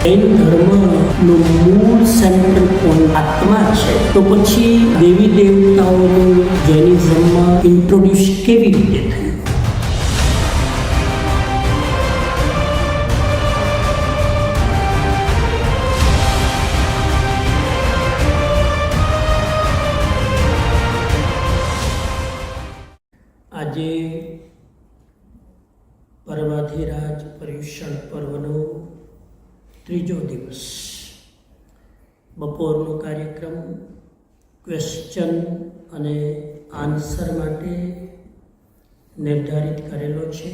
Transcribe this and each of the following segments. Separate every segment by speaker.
Speaker 1: જૈન ધર્મનું મૂળ central point આત્મા છે, તો પછી દેવી દેવતાઓનું જૈનિઝમમાં ઇન્ટ્રોડ્યુસ કેવી રીતે થયું? આજે પર્વાધિરાજ પર્યુષણ પર્વનો ત્રીજો દિવસ. બપોરનો કાર્યક્રમ ક્વેશ્ચન અને આન્સર માટે નિર્ધારિત કરેલો છે.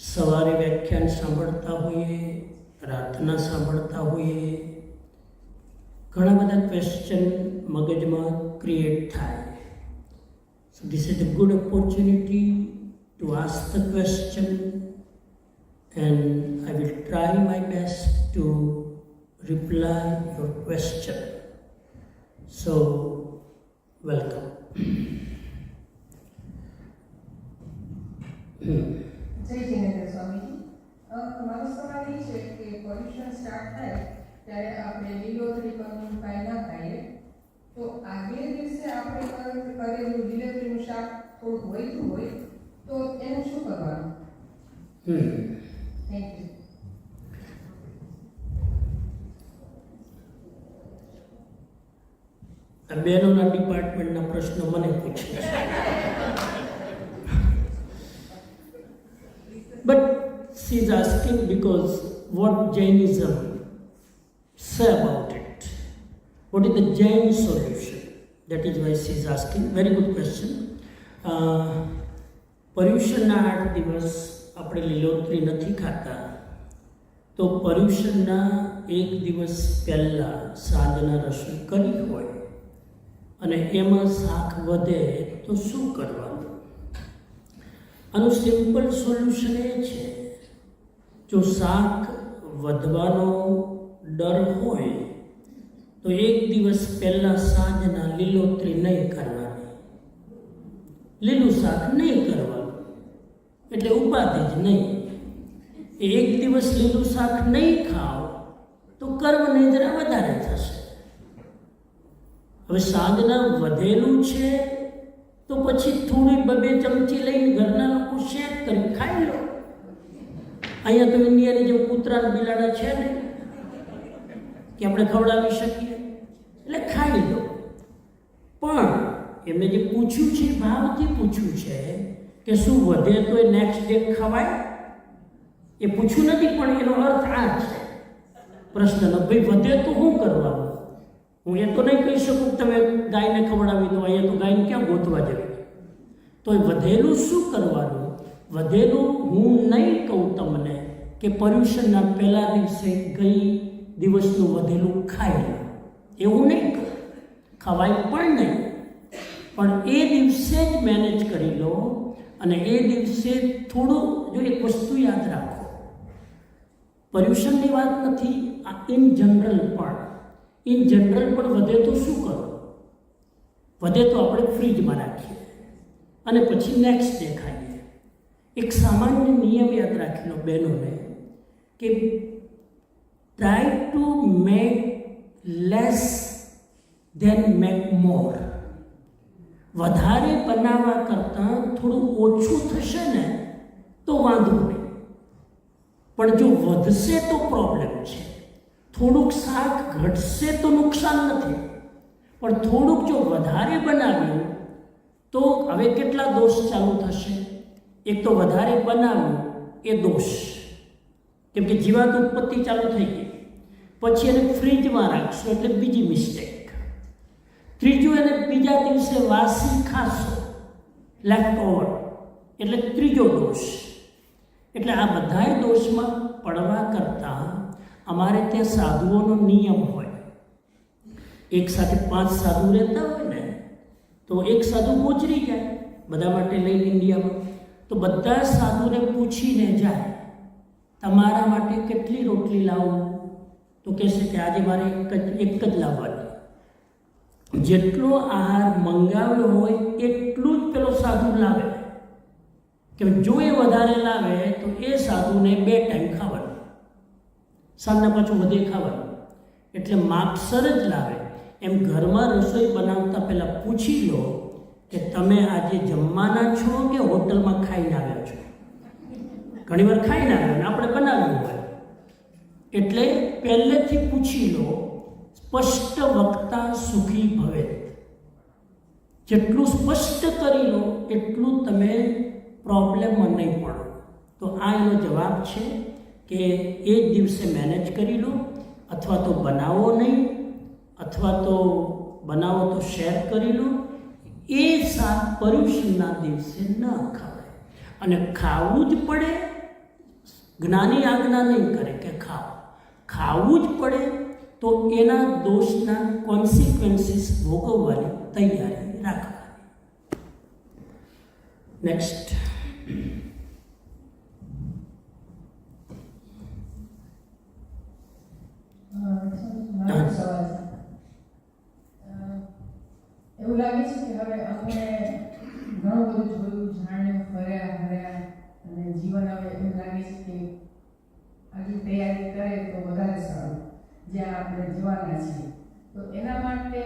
Speaker 1: સવારે વ્યાખ્યાન સાંભળતા હોઈએ, રાતના સાંભળતા હોઈએ, ઘણા બધા ક્વેશ્ચન મગજમાં ક્રિએટ થાય. So this is a good opportunity to ask the question, and I will try my best to reply your question. So welcome.
Speaker 2: જય જીનેન્દ્ર સ્વામીજી. મારો સવાલ એ છે કે પોલ્યુશન સ્ટાર્ટ થાય ત્યારે આપણે લીલોતરી પરનું કાંઈ ના ખાઈએ, તો આગલે દિવસે આપણે કરેલું લીલોતરીનું શાક થોડું વધ્યું હોય તો એનું શું કરવાનું? Thank you.
Speaker 1: બહેનોના ડિપાર્ટમેન્ટના પ્રશ્નો મને પૂછે છે. But she is asking because what Jainism say about it? What is the Jain solution? That is why she is asking. Very good question. પર્યુષણના 8 દિવસ આપણે લીલોતરી નથી ખાતા, તો પર્યુષણના 1 દિવસ પહેલાં સાંજના રસોઈ કરી હોય અને એમાં શાક વધે તો શું કરવાનું? આનું સિમ્પલ સોલ્યુશન એ છે, જો શાક વધવાનો ડર હોય તો 1 દિવસ પહેલાં સાંજના લીલોતરી નહીં કરવાની, લીલું શાક નહીં કરવાનું, એટલે ઉપાધિ જ નહીં. એ 1 દિવસ લીલું શાક નહીં ખાઓ તો કર્મનિદ્રા વધારે થશે. હવે સાંજના વધેલું છે તો પછી થોડી 2 ચમચી લઈને ઘરના લોકો શેક કરી ખાઈ લો. અહીંયા તો ઇન્ડિયાની જેમ કૂતરા બિલાડા છે ને કે આપણે ખવડાવી શકીએ, એટલે ખાઈ લો. પણ એમને જે પૂછ્યું છે, ભાવથી પૂછ્યું છે કે શું વધે તો એ નેક્સ્ટ ડે ખવાય, એ પૂછ્યું નથી. પણ એનો અર્થ આ છે પ્રશ્નનો, ભાઈ વધે તો શું કરવાનું? હું એ તો નહીં કહી શકું તમે ગાયને ખવડાવી દો, અહીંયા તો ગાયને ક્યાં ગોતવા જવી. તો એ વધેલું શું કરવાનું? વધેલું હું નહીં કહું તમને કે પર્યુષણના પહેલા દિવસે ગઈ દિવસનું વધેલું ખાઈ લો, એવું નહીં કહું. ખવાય પણ નહીં, પણ એ દિવસે જ મેનેજ કરી લો. અને એ દિવસે થોડું, જો એક વસ્તુ યાદ રાખો, પર્યુષણની વાત નથી, આ ઇન જનરલ પણ વધે તો શું કરો? વધે તો આપણે ફ્રીજમાં રાખીએ અને પછી નેક્સ્ટ ડે ખાઈએ. એક સામાન્ય નિયમ યાદ રાખી લો બહેનોને કે try to make less than make more. વધારે બનાવવા કરતાં થોડું ઓછું થશે ને તો વાંધો નહીં, પણ જો વધશે તો પ્રોબ્લેમ છે. થોડુંક શાક ઘટશે તો નુકસાન નથી, પણ થોડુંક જો વધારે બનાવ્યું તો હવે કેટલા દોષ ચાલુ થશે? એક તો વધારે બનાવ્યું એ દોષ, કેમ કે જીવાત ઉત્પત્તિ ચાલુ થઈ ગઈ. પછી એને ફ્રીજમાં રાખશો એટલે બીજી મિસ્ટેક. ત્રીજું, એને બીજા દિવસે વાસી ખાશો, લેફ્ટ ઓવર, એટલે ત્રીજો દોષ. એટલે આ બધાય દોષમાં પડવા કરતાં અમારે ત્યાં સાધુઓનો નિયમ હોય, એક સાથે 5 સાધુ રહેતા હોય ને, તો એક સાધુ ગોચરી જાય બધા માટે લઈને ઇન્ડિયામાં, તો બધા સાધુને પૂછીને જાય તમારા માટે કેટલી રોટલી લાવું? તો કહેશે કે આજે મારે એક જ લાવવાની. જેટલો આહાર મંગાવ્યો હોય એટલું જ પેલો સાધુ લાવે, કે જો એ વધારે લાવે તો એ સાધુને 2 ટાઈમ ખાવાનું. સાંજના પાછું વધે ખાવાનું. એટલે માપસર જ લાવે. એમ ઘરમાં રસોઈ બનાવતા પહેલાં પૂછી લો કે તમે આજે જમવાના છો કે હોટલમાં ખાઈને આવ્યા છો. ઘણીવાર ખાઈને આવ્યા આપણે બનાવ્યું હોય એટલે પહેલેથી પૂછી લો. સ્પષ્ટ વક્તા સુખી ભવેત. જેટલું સ્પષ્ટ કરી લો એટલું તમે પ્રોબ્લેમમાં નહીં પડો. તો આ એનો જવાબ છે કે એ જ દિવસે મેનેજ કરી લો, અથવા તો બનાવો નહીં, અથવા તો બનાવો તો શેર કરી લો. એ શાક પર્યુષણના દિવસે ન ખવાય. અને ખાવું જ પડે, જ્ઞાની આજ્ઞા નહીં કરે કે ખાઓ, ખાવું જ પડે તો એના દોષના કોન્સિક્વન્સીસ ભોગવવાની તૈયારી રાખવાની. નેક્સ્ટ.
Speaker 2: મારો સવાલ છે. એવું લાગે છે કે હવે અમે ઘણું બધું જોયું, જાણ્યું, ફર્યા હર્યા અને જીવન હવે એવું લાગે છે કે આગળ તૈયારી કરે તો વધારે સારું, જ્યાં આપણે જવાના છીએ. તો એના માટે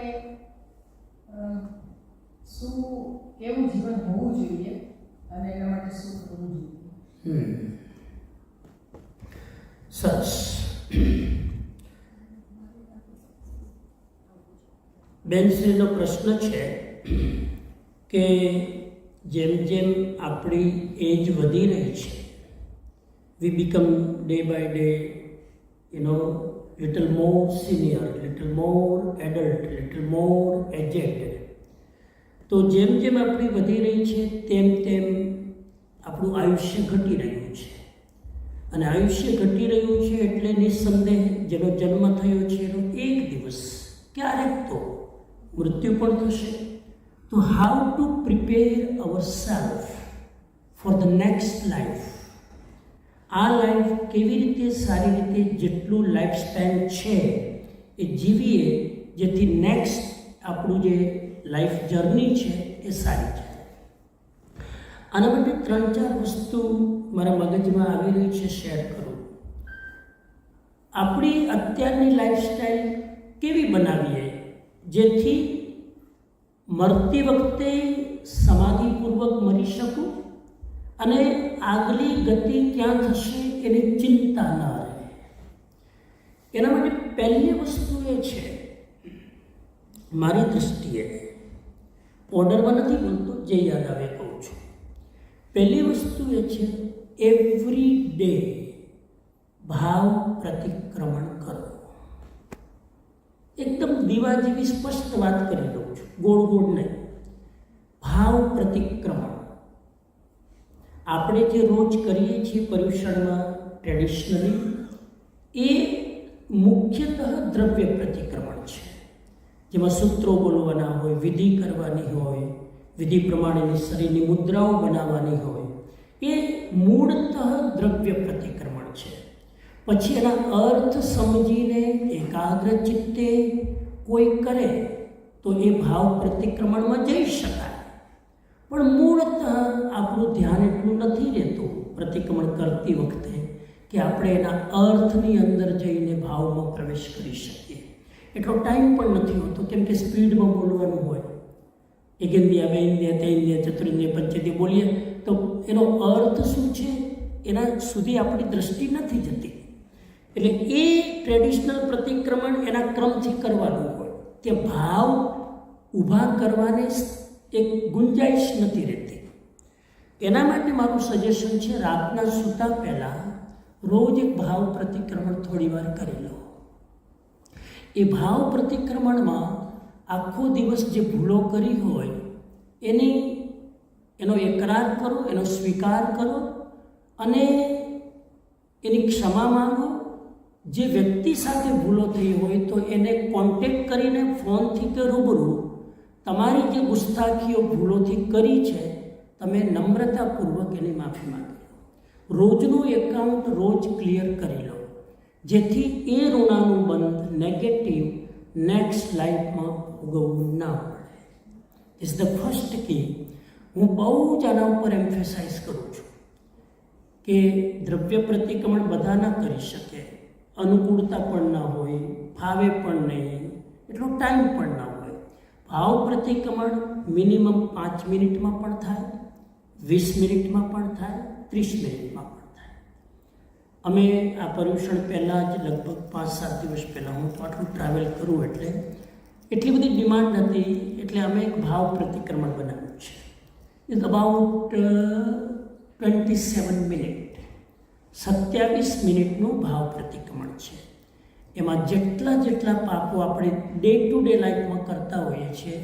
Speaker 2: શું કેવું જીવન હોવું જોઈએ અને એના માટે શું કરવું જોઈએ?
Speaker 1: સરસ. બેનશ્રીનો પ્રશ્ન છે કે જેમ જેમ આપણી એજ વધી રહી છે, we become day by day little more senior, little more adult, little more aged. તો જેમ જેમ આપણી વધી રહી છે તેમ તેમ આપણું આયુષ્ય ઘટી રહ્યું છે. અને આયુષ્ય ઘટી રહ્યું છે એટલે નિસંદેહ જેનો જન્મ થયો છે એનો એક દિવસ ક્યારેક તો મૃત્યુ પણ થશે. તો how to prepare our self for the next life. આ લાઈફ કેવી રીતે સારી રીતે જેટલું લાઈફ સ્પેન છે એ જીવીએ જેથી નેક્સ્ટ આપણું જે લાઈફ જર્ની છે એ સારી જાય. આના માટે 3-4 વસ્તુ મારા મગજમાં આવી રહી છે, શેર કરું. આપણી અત્યારની લાઈફસ્ટાઈલ કેવી બનાવીએ જેથી મરતી વખતે સમાધિપૂર્વક મરી શકું અને આગલી ગતિ ક્યાં થશે એની ચિંતા ન રહે. એના માટે પહેલી વસ્તુ એ છે, મારી દૃષ્ટિએ ઓર્ડરમાં નથી બોલતો, જે યાદ આવે કહું છું. પહેલી વસ્તુ એ છે એવરી ડે ભાવ પ્રતિક્રમણ કરો. એકદમ દીવા જેવી સ્પષ્ટ વાત કરી દઉં છું, ગોળ ગોળ નહીં. ભાવ પ્રતિક્રમણ. આપણે જે રોજ કરીએ છીએ પર્યુષણમાં ટ્રેડિશનલી એ મુખ્યતઃ દ્રવ્ય પ્રતિક્રમણ છે, જેમાં સૂત્રો બોલવાના હોય, વિધિ કરવાની હોય, વિધિ પ્રમાણેની શરીરની મુદ્રાઓ બનાવવાની હોય. એ મૂળતઃ દ્રવ્ય પ્રતિક્રમણ છે. પછી એના અર્થ સમજીને એકાગ્ર ચિત્તે કોઈ કરે તો એ ભાવ પ્રતિક્રમણમાં જઈ શકાય. પણ મૂળતઃ આપણું ધ્યાન એટલું નથી રહેતું પ્રતિક્રમણ કરતી વખતે કે આપણે એના અર્થની અંદર જઈને ભાવમાં પ્રવેશ કરી શકીએ. એટલો ટાઈમ પણ નથી હોતો, કેમ કે સ્પીડમાં બોલવાનું હોય. એક ઇન્દ્રિય, બે ઇન્દ્રિય, તે ઇન્દ્રિય, ચતુરિન્દ્રિય, પંચેન્દ્રિય બોલીએ તો એનો અર્થ શું છે એના સુધી આપણી દ્રષ્ટિ નથી જતી. એટલે એ ટ્રેડિશનલ પ્રતિક્રમણ એના ક્રમથી કરવાનું હોય. તે ભાવ ઊભા કરવાને એક ગુંજાઈશ નથી રહેતી. એના માટે મારું સજેશન છે, રાતના સૂતા પહેલાં રોજ એક ભાવ પ્રતિક્રમણ થોડી વાર કરી લો. એ ભાવ પ્રતિક્રમણમાં આખો દિવસ જે ભૂલો કરી હોય એનો એકરાર કરો, એનો સ્વીકાર કરો અને એની ક્ષમા માંગો. જે વ્યક્તિ સાથે ભૂલો થઈ હોય તો એને કોન્ટેક્ટ કરીને ફોનથી કે રૂબરૂ તમારી જે ગુસ્તાખીઓ ભૂલોથી કરી છે તમે નમ્રતાપૂર્વક એની માફી માંગી લો. રોજનું એકાઉન્ટ રોજ ક્લિયર કરી લો, જેથી એ ઋણાનું બંધ નેગેટિવ નેક્સ્ટ લાઈફમાં ભોગવવું ના પડે. ઇઝ ધ ફર્સ્ટ કી. હું બહુ જ આના ઉપર એમ્ફેસાઇઝ કરું છું કે દ્રવ્ય પ્રતિક્રમણ બધા ના કરી શકે. અનુકૂળતા પણ ના હોય, ફાવે પણ નહીં, એટલો ટાઈમ પણ ના હોય. ભાવ પ્રતિક્રમણ મિનિમમ 5 મિનિટમાં પણ થાય, 20 મિનિટમાં પણ થાય, 30 મિનિટમાં પણ થાય. અમે આ પર્યુષણ પહેલાં જ લગભગ 5-7 દિવસ પહેલાં, હું તો આટલું ટ્રાવેલ કરું એટલે એટલી બધી ડિમાન્ડ હતી એટલે અમે એક ભાવ પ્રતિક્રમણ બનાવ્યું છે. ઇઝ અબાઉટ 27 મિનિટ, 27 મિનિટનું ભાવ પ્રતિક્રમણ છે. એમાં જેટલા પાપો આપણે ડે ટુ ડે લાઈફમાં કરતા હોઈએ છીએ,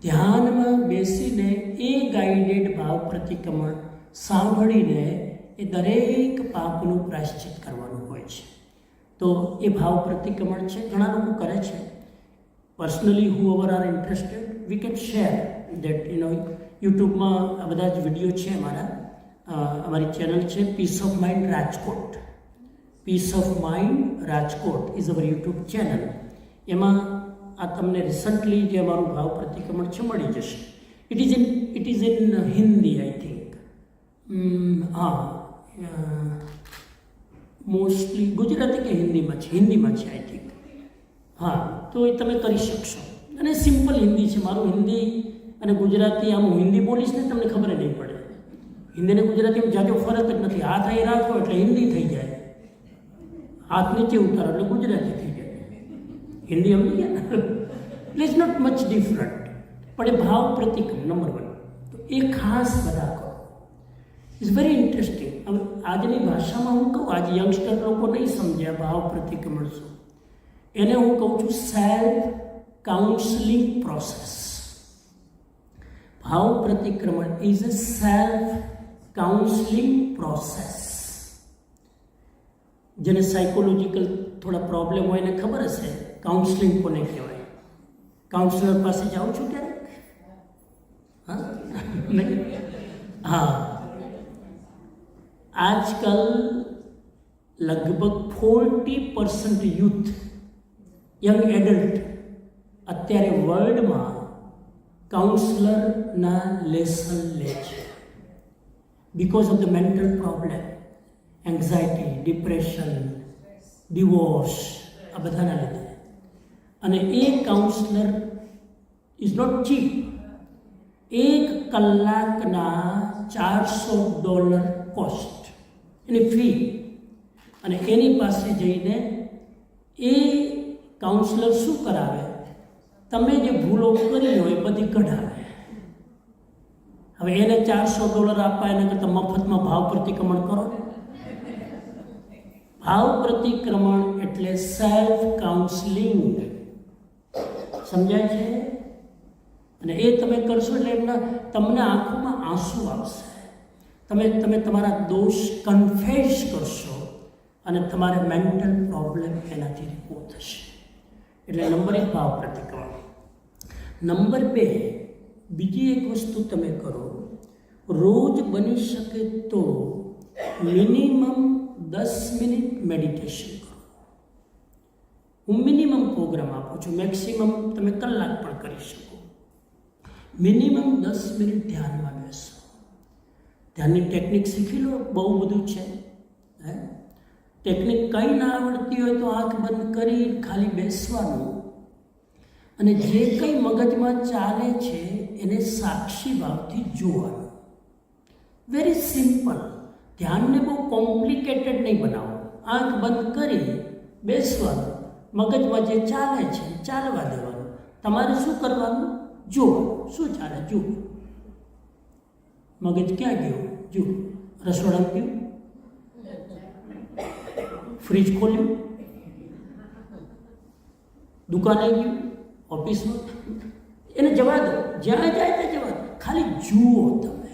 Speaker 1: ધ્યાનમાં બેસીને એ ગાઈડેડ ભાવ પ્રતિક્રમણ સાંભળીને એ દરેક પાપનું પ્રાયશ્ચિત કરવાનું હોય છે. તો એ ભાવ પ્રતિક્રમણ છે, ઘણા લોકો કરે છે. Personally whoever are interested, we can share that, યુટ્યુબમાં આ બધા જ વિડીયો છે અમારી ચેનલ છે peace of mind Rajkot. Peace of mind Rajkot is our YouTube channel. એમાં આ તમને રિસન્ટલી જે અમારું ભાવ પ્રતિક્રમણ છે મળી જશે. It is in Hindi I think. Mostly Gujarati કે હિન્દીમાં છે આઈ થિંક. હા, તો એ તમે કરી શકશો. અને સિમ્પલ હિન્દી છે. મારું હિન્દી અને ગુજરાતી, આમ હું હિન્દી બોલીશ ને તમને ખબર નહીં પડે. હિન્દી અને ગુજરાતીમાં જાજો ફરક જ નથી. હાથ અહીં રાખો એટલે હિન્દી થઈ જાય, હાથ નીચે ઉતારો એટલે ગુજરાતી થઈ જાય. હિન્દી સમજી ગયા ને? એટલે ઇટ્સ નોટ મચ ડિફરન્ટ. પણ એ ભાવ પ્રતિક્રમણ નંબર 1, તો એ ખાસ બધા કરો. It's very interesting. હવે આજની ભાષામાં હું કહું, આજે યંગસ્ટર લોકો નહીં સમજ્યા ભાવ પ્રતિક્રમણ શું. એને હું કહું છું સેલ્ફ કાઉન્સલિંગ પ્રોસેસ. ભાવ પ્રતિક્રમણ is a self counselling process. જેને સાયકોલોજીકલ થોડા પ્રોબ્લેમ હોય એને ખબર હશે કાઉન્સલિંગ કોને કહેવાય. કાઉન્સલર પાસે જાઉં છું ક્યારેક? હા, આજકાલ લગભગ 40% યુથ, યંગ એડલ્ટ અત્યારે વર્લ્ડમાં કાઉન્સલરના લેસન લે છે. Because of the mental problem, anxiety, depression, divorce, આ બધાના લીધે. અને એ કાઉન્સલર ઇઝ નોટ ચીપ. 1 કલાકના $400 કોસ્ટ, એની ફી. અને એની પાસે જઈને એ કાઉન્સલર શું કરાવે? તમે જે ભૂલો કરી હોય એ બધી કઢાવે. હવે એને $400 આપવા એના કરતાં મફતમાં ભાવ પ્રતિક્રમણ કરો. ભાવ પ્રતિક્રમણ એટલે સેલ્ફ કાઉન્સલિંગ. સમજાય છે? અને એ તમે કરશો એટલે તમને આંખોમાં આંસુ આવશે. તમે તમારા દોષ કન્ફેસ કરશો અને તમારે મેન્ટલ પ્રોબ્લેમ એનાથી રિમૂવ થશે. એટલે નંબર 1 ભાવ પ્રતિક્રમણ. નંબર 2, બીજી એક વસ્તુ તમે કરો. રોજ બની શકે તો મિનિમમ 10 મિનિટ મેડિટેશન કરો. હું મિનિમમ પ્રોગ્રામ આપું છું, મેક્સિમમ તમે કલાક પણ કરી શકો. મિનિમમ 10 મિનિટ ધ્યાનમાં બેસો. ધ્યાનની ટેકનિક શીખી લો, બહુ બધું છે. ટેકનિક કંઈ ના આવડતી હોય તો આંખ બંધ કરી ખાલી બેસવાનું અને જે કંઈ મગજમાં ચાલે છે એને સાક્ષી ભાવથી જોવાનું. Very simple. ધ્યાનને બહુ કોમ્પ્લિકેટેડ નહીં બનાવો. આંખ બંધ કરી બેસવાનું, મગજમાં જે ચાલે છે ચાલવા દેવાનું. તમારે શું કરવાનું? જોવાનું શું ચાલે. જુઓ મગજ ક્યાં ગયું, જુઓ. રસોડામાં ગયું, ફ્રીજ ખોલ્યું, દુકાને ગયું, ઓફિસમાં, એને જવા દો. જ્યાં જાય ત્યાં જવા દો. ખાલી જુઓ. તમે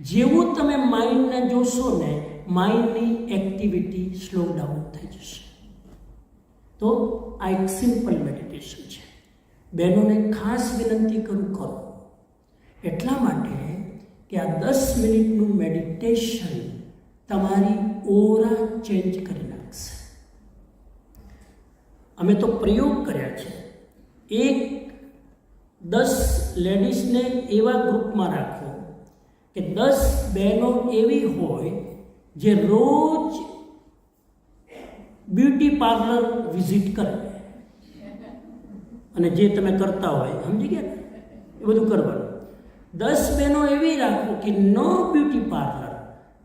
Speaker 1: જેવું તમે માઇન્ડને જોશો ને, માઇન્ડની એક્ટિવિટી સ્લો ડાઉન થઈ જશે. તો આ એક સિમ્પલ મેડિટેશન છે. બહેનોને ખાસ વિનંતી કરું, કરો. એટલા માટે કે આ 10 મિનિટનું મેડિટેશન તમારી ઓરા ચેન્જ કરી નાખશે. અમે તો પ્રયોગ કર્યા છે. 10 લેડીઝને એવા ગ્રુપમાં રાખો કે 10 બહેનો એવી હોય જે રોજ બ્યુટી પાર્લર વિઝિટ કરે, અને જે તમે કરતા હોય સમજી ગયા ને એ બધું કરવાનું. 10 બહેનો એવી રાખો કે no beauty parlour,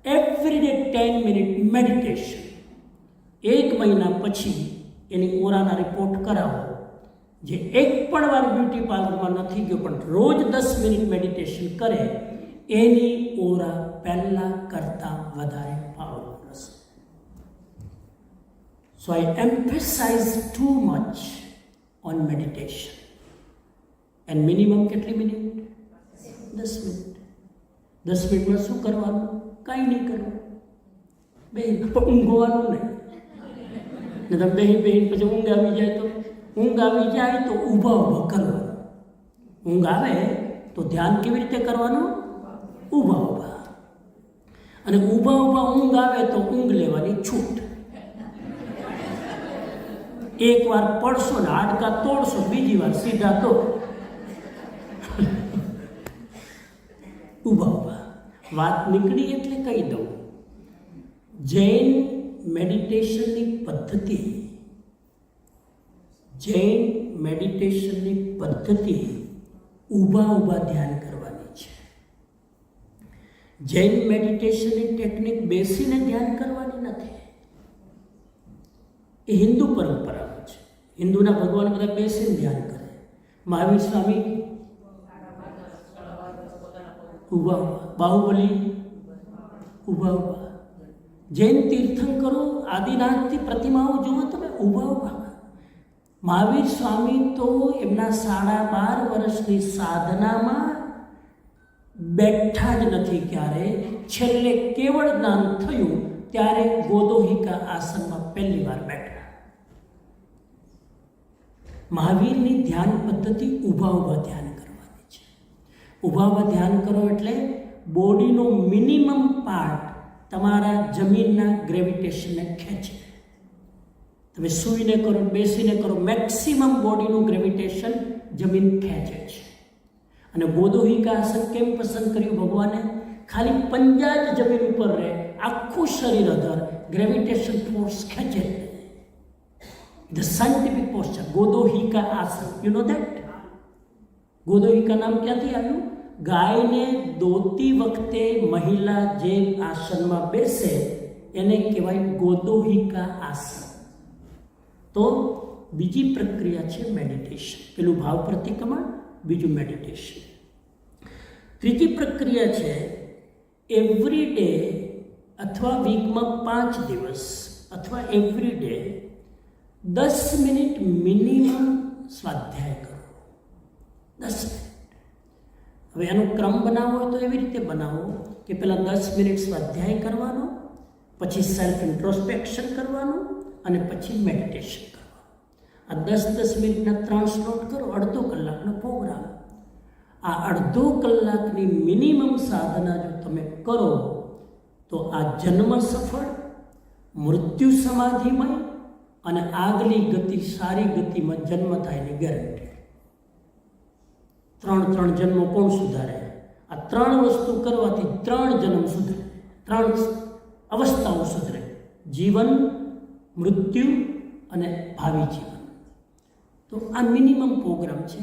Speaker 1: every day 10 minute meditation. 1 મહિના પછી એની ઓરાના રિપોર્ટ કરાવો. જે એક પણ વાર બ્યુટી પાર્લરમાં નથી ગયો પણ રોજ 10 મિનિટ મેડિટેશન કરે, એની ઓરા પહેલાં કરતાં વધારે પાવરફુલ હશે. So I emphasize too much on meditation. And minimum કેટલી મિનિટ? 10 મિનિટ. 10 મિનિટમાં શું કરવાનું? કાંઈ નહીં કરવું, ઊંઘવાનું નહીં. ને તમે બેહીને પછી ઊંઘ આવી જાય તો ઊભા ઊભા કરવાનું. ઊંઘ આવે તો ધ્યાન કેવી રીતે કરવાનું? ઊભા ઊભા. અને ઊભા ઊભા ઊંઘ આવે તો ઊંઘ લેવાની છૂટ. એકવાર પડશો ને હાડકા તોડશો, બીજી વાર સીધા તો ઊભા ઊભા. વાત નીકળી એટલે કહી દઉં, જૈન મેડિટેશનની પદ્ધતિ ઊભા ઊભા ધ્યાન કરવાની છે. જૈન મેડિટેશનની ટેકનિક બેસીને ધ્યાન કરવાની નથી. એ હિન્દુ પરંપરામાં છે. હિન્દુના ભગવાન બધા બેસીને ધ્યાન કરે. મહાવીર સ્વામી ઊભા ઊભા, બાહુબલી ઊભા ઊભા. જૈન તીર્થંકરો આદિનાથથી પ્રતિમાઓ જુઓ તમે, ઊભા ઊભા. મહાવીર સ્વામી તો એમના 12.5 વર્ષની સાધનામાં બેઠા જ નથી ક્યારે. છેલ્લે કેવળ જ્ઞાન થયું ત્યારે ગોદોહિકા આસનમાં પહેલી વાર બેઠા. મહાવીરની ધ્યાન પદ્ધતિ ઊભા ઊભા ધ્યાન કરવાની છે. ઊભા ઊભા ધ્યાન કરો એટલે બોડીનો મિનિમમ પાર્ટ તમારા જમીનના ગ્રેવિટેશનને ખેંચે. તમે સૂઈને કરો, બેસીને કરો, મેક્સિમમ બોડીનું ગ્રેવિટેશન જમીન ખેંચે છે. અને ગોદોહિકા આસન કેમ પસંદ કર્યું ભગવાને? ખાલી પંજા જ જમીન ઉપર રહે, આખું શરીર અધર, ગ્રેવિટેશન ફોર્સ ખેંચે. ધ સાયન્ટિફિક પોસ્ચર ગોદોહિકા આસન, યુ નો ધેટ? ગોદોહિકા નામ ક્યાંથી આવ્યું? ગાયને દોતી વખતે મહિલા જે આસનમાં બેસે એને કહેવાય ગોદોહિકા આસન. તો બીજી પ્રક્રિયા છે મેડિટેશન. પેલું ભાવ પ્રતિક્રમણ, બીજું મેડિટેશન. ત્રીજી પ્રક્રિયા છે એવરી ડે અથવા વીકમાં 5 દિવસ અથવા એવરી ડે 10 મિનિટ મિનિમમ સ્વાધ્યાય કરો. 10 મિનિટ. હવે એનો ક્રમ બનાવવો હોય તો એવી રીતે બનાવો કે પહેલાં 10 મિનિટ સ્વાધ્યાય કરવાનો, પછી સેલ્ફ ઇન્ટ્રોસ્પેક્શન કરવાનું અને પછી મેડિટેશન કરવાનું. આ 10-10 મિનિટના 3 સ્લોટ કરો, અડધો કલાકનો પ્રોગ્રામ. આ અડધો કલાકની મિનિમમ સાધના જો તમે કરો તો આ જન્મ સફળ, મૃત્યુ સમાધિમય અને આગલી ગતિ, સારી ગતિમાં જન્મ થાયની ગેરંટી. 3 જન્મો કોણ સુધારે? આ 3 વસ્તુ કરવાથી 3 જન્મ સુધરે, 3 અવસ્થાઓ સુધરે: જીવન, મૃત્યુ અને ભાવિ જીવન. તો આ મિનિમમ પ્રોગ્રામ છે.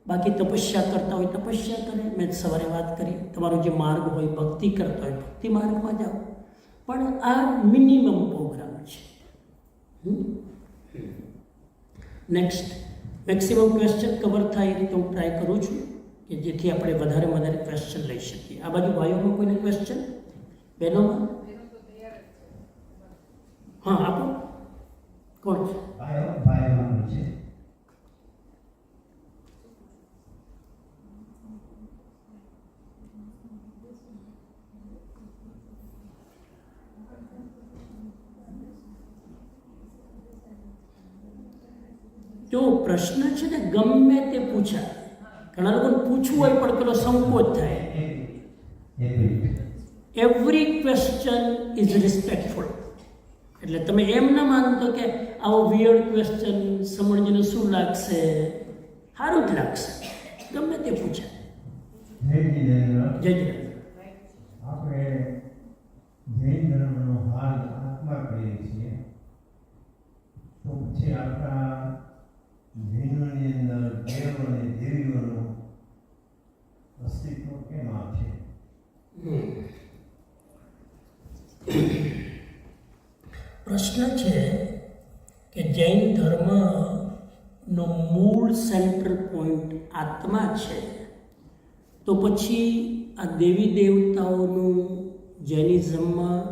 Speaker 1: બાકી તપસ્યા કરતા હોય તપસ્યા કરે, મેં સવારે વાત કરી. તમારો જે માર્ગ હોય, ભક્તિ કરતા હોય ભક્તિ માર્ગમાં જાઓ. પણ આ મિનિમમ પ્રોગ્રામ છે. નેક્સ્ટ, મેક્સિમમ ક્વેશ્ચન કવર થાય એ રીતે હું ટ્રાય કરું છું કે જેથી આપણે વધારે ક્વેશ્ચન લઈ શકીએ. આ બાજુ ભાઈઓમાં કોઈને ક્વેશ્ચન? બહેનોમાં? હા, આપો. કોણ છે?
Speaker 3: ભાઈઓમાં છે.
Speaker 1: જો પ્રશ્ન છે ને ગમે તે પૂછાય. ઘણા લોકોને પૂછવું હોય પણ પેલો સંકોચ થાય. Every question is respectful. એટલે તમે એમ ના માનતો કે આવો વિયર્ડ ક્વેશ્ચન સમજીને શું લાગશે, સારું જ લાગશે. ગમે તે પૂછાય. જય જય.
Speaker 3: આપણે જૈન ધર્મનો હાલ આત્મા કહીએ છીએ,
Speaker 1: પ્રશ્ન છે કે જૈન ધર્મનો મૂળ સેન્ટ્રલ પોઈન્ટ આત્મા છે, તો પછી આ દેવી દેવતાઓનું જૈનિઝમમાં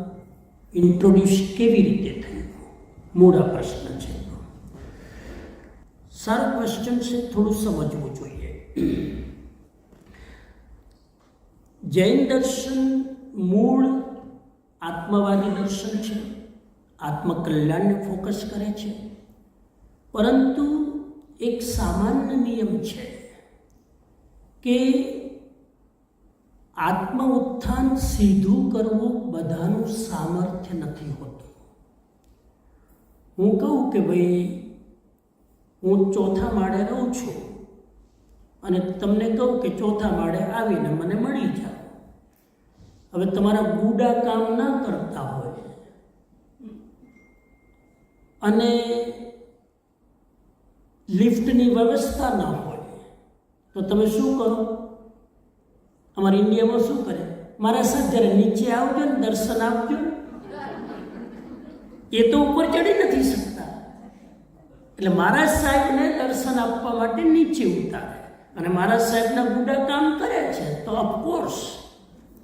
Speaker 1: ઇન્ટ્રોડ્યુસ કેવી રીતે થયું? મૂળ આ પ્રશ્ન છે. સારો ક્વેશ્ચન છે, થોડું સમજવું જોઈએ. જૈન દર્શન મૂળ આત્મવાદી દર્શન છે, આત્મકલ્યાણને ફોકસ કરે છે, પરંતુ એક સામાન્ય નિયમ છે કે આત્મ ઉત્થાન સીધું કરવું બધાનું સામર્થ્ય નથી હોતું. હું કહું કે ભાઈ હું ચોથા માળે રહું છું અને તમને કહું કે ચોથા માળે આવીને મને મળી જાઓ. હવે તમારા ગુડા કામ ના કરતા હોય અને લિફ્ટની વ્યવસ્થા ના હોય તો તમે શું કરો? અમારા ઇન્ડિયામાં શું કરે? મારા સાહેબ જરા નીચે આવજો ને દર્શન આપજો. એ તો ઉપર ચડી નથી શકતા, એટલે મારા સાહેબને દર્શન આપવા માટે નીચે ઉતારે અને મારા સાહેબના ગુડા કામ કરે છે, તો ઓફકોર્સ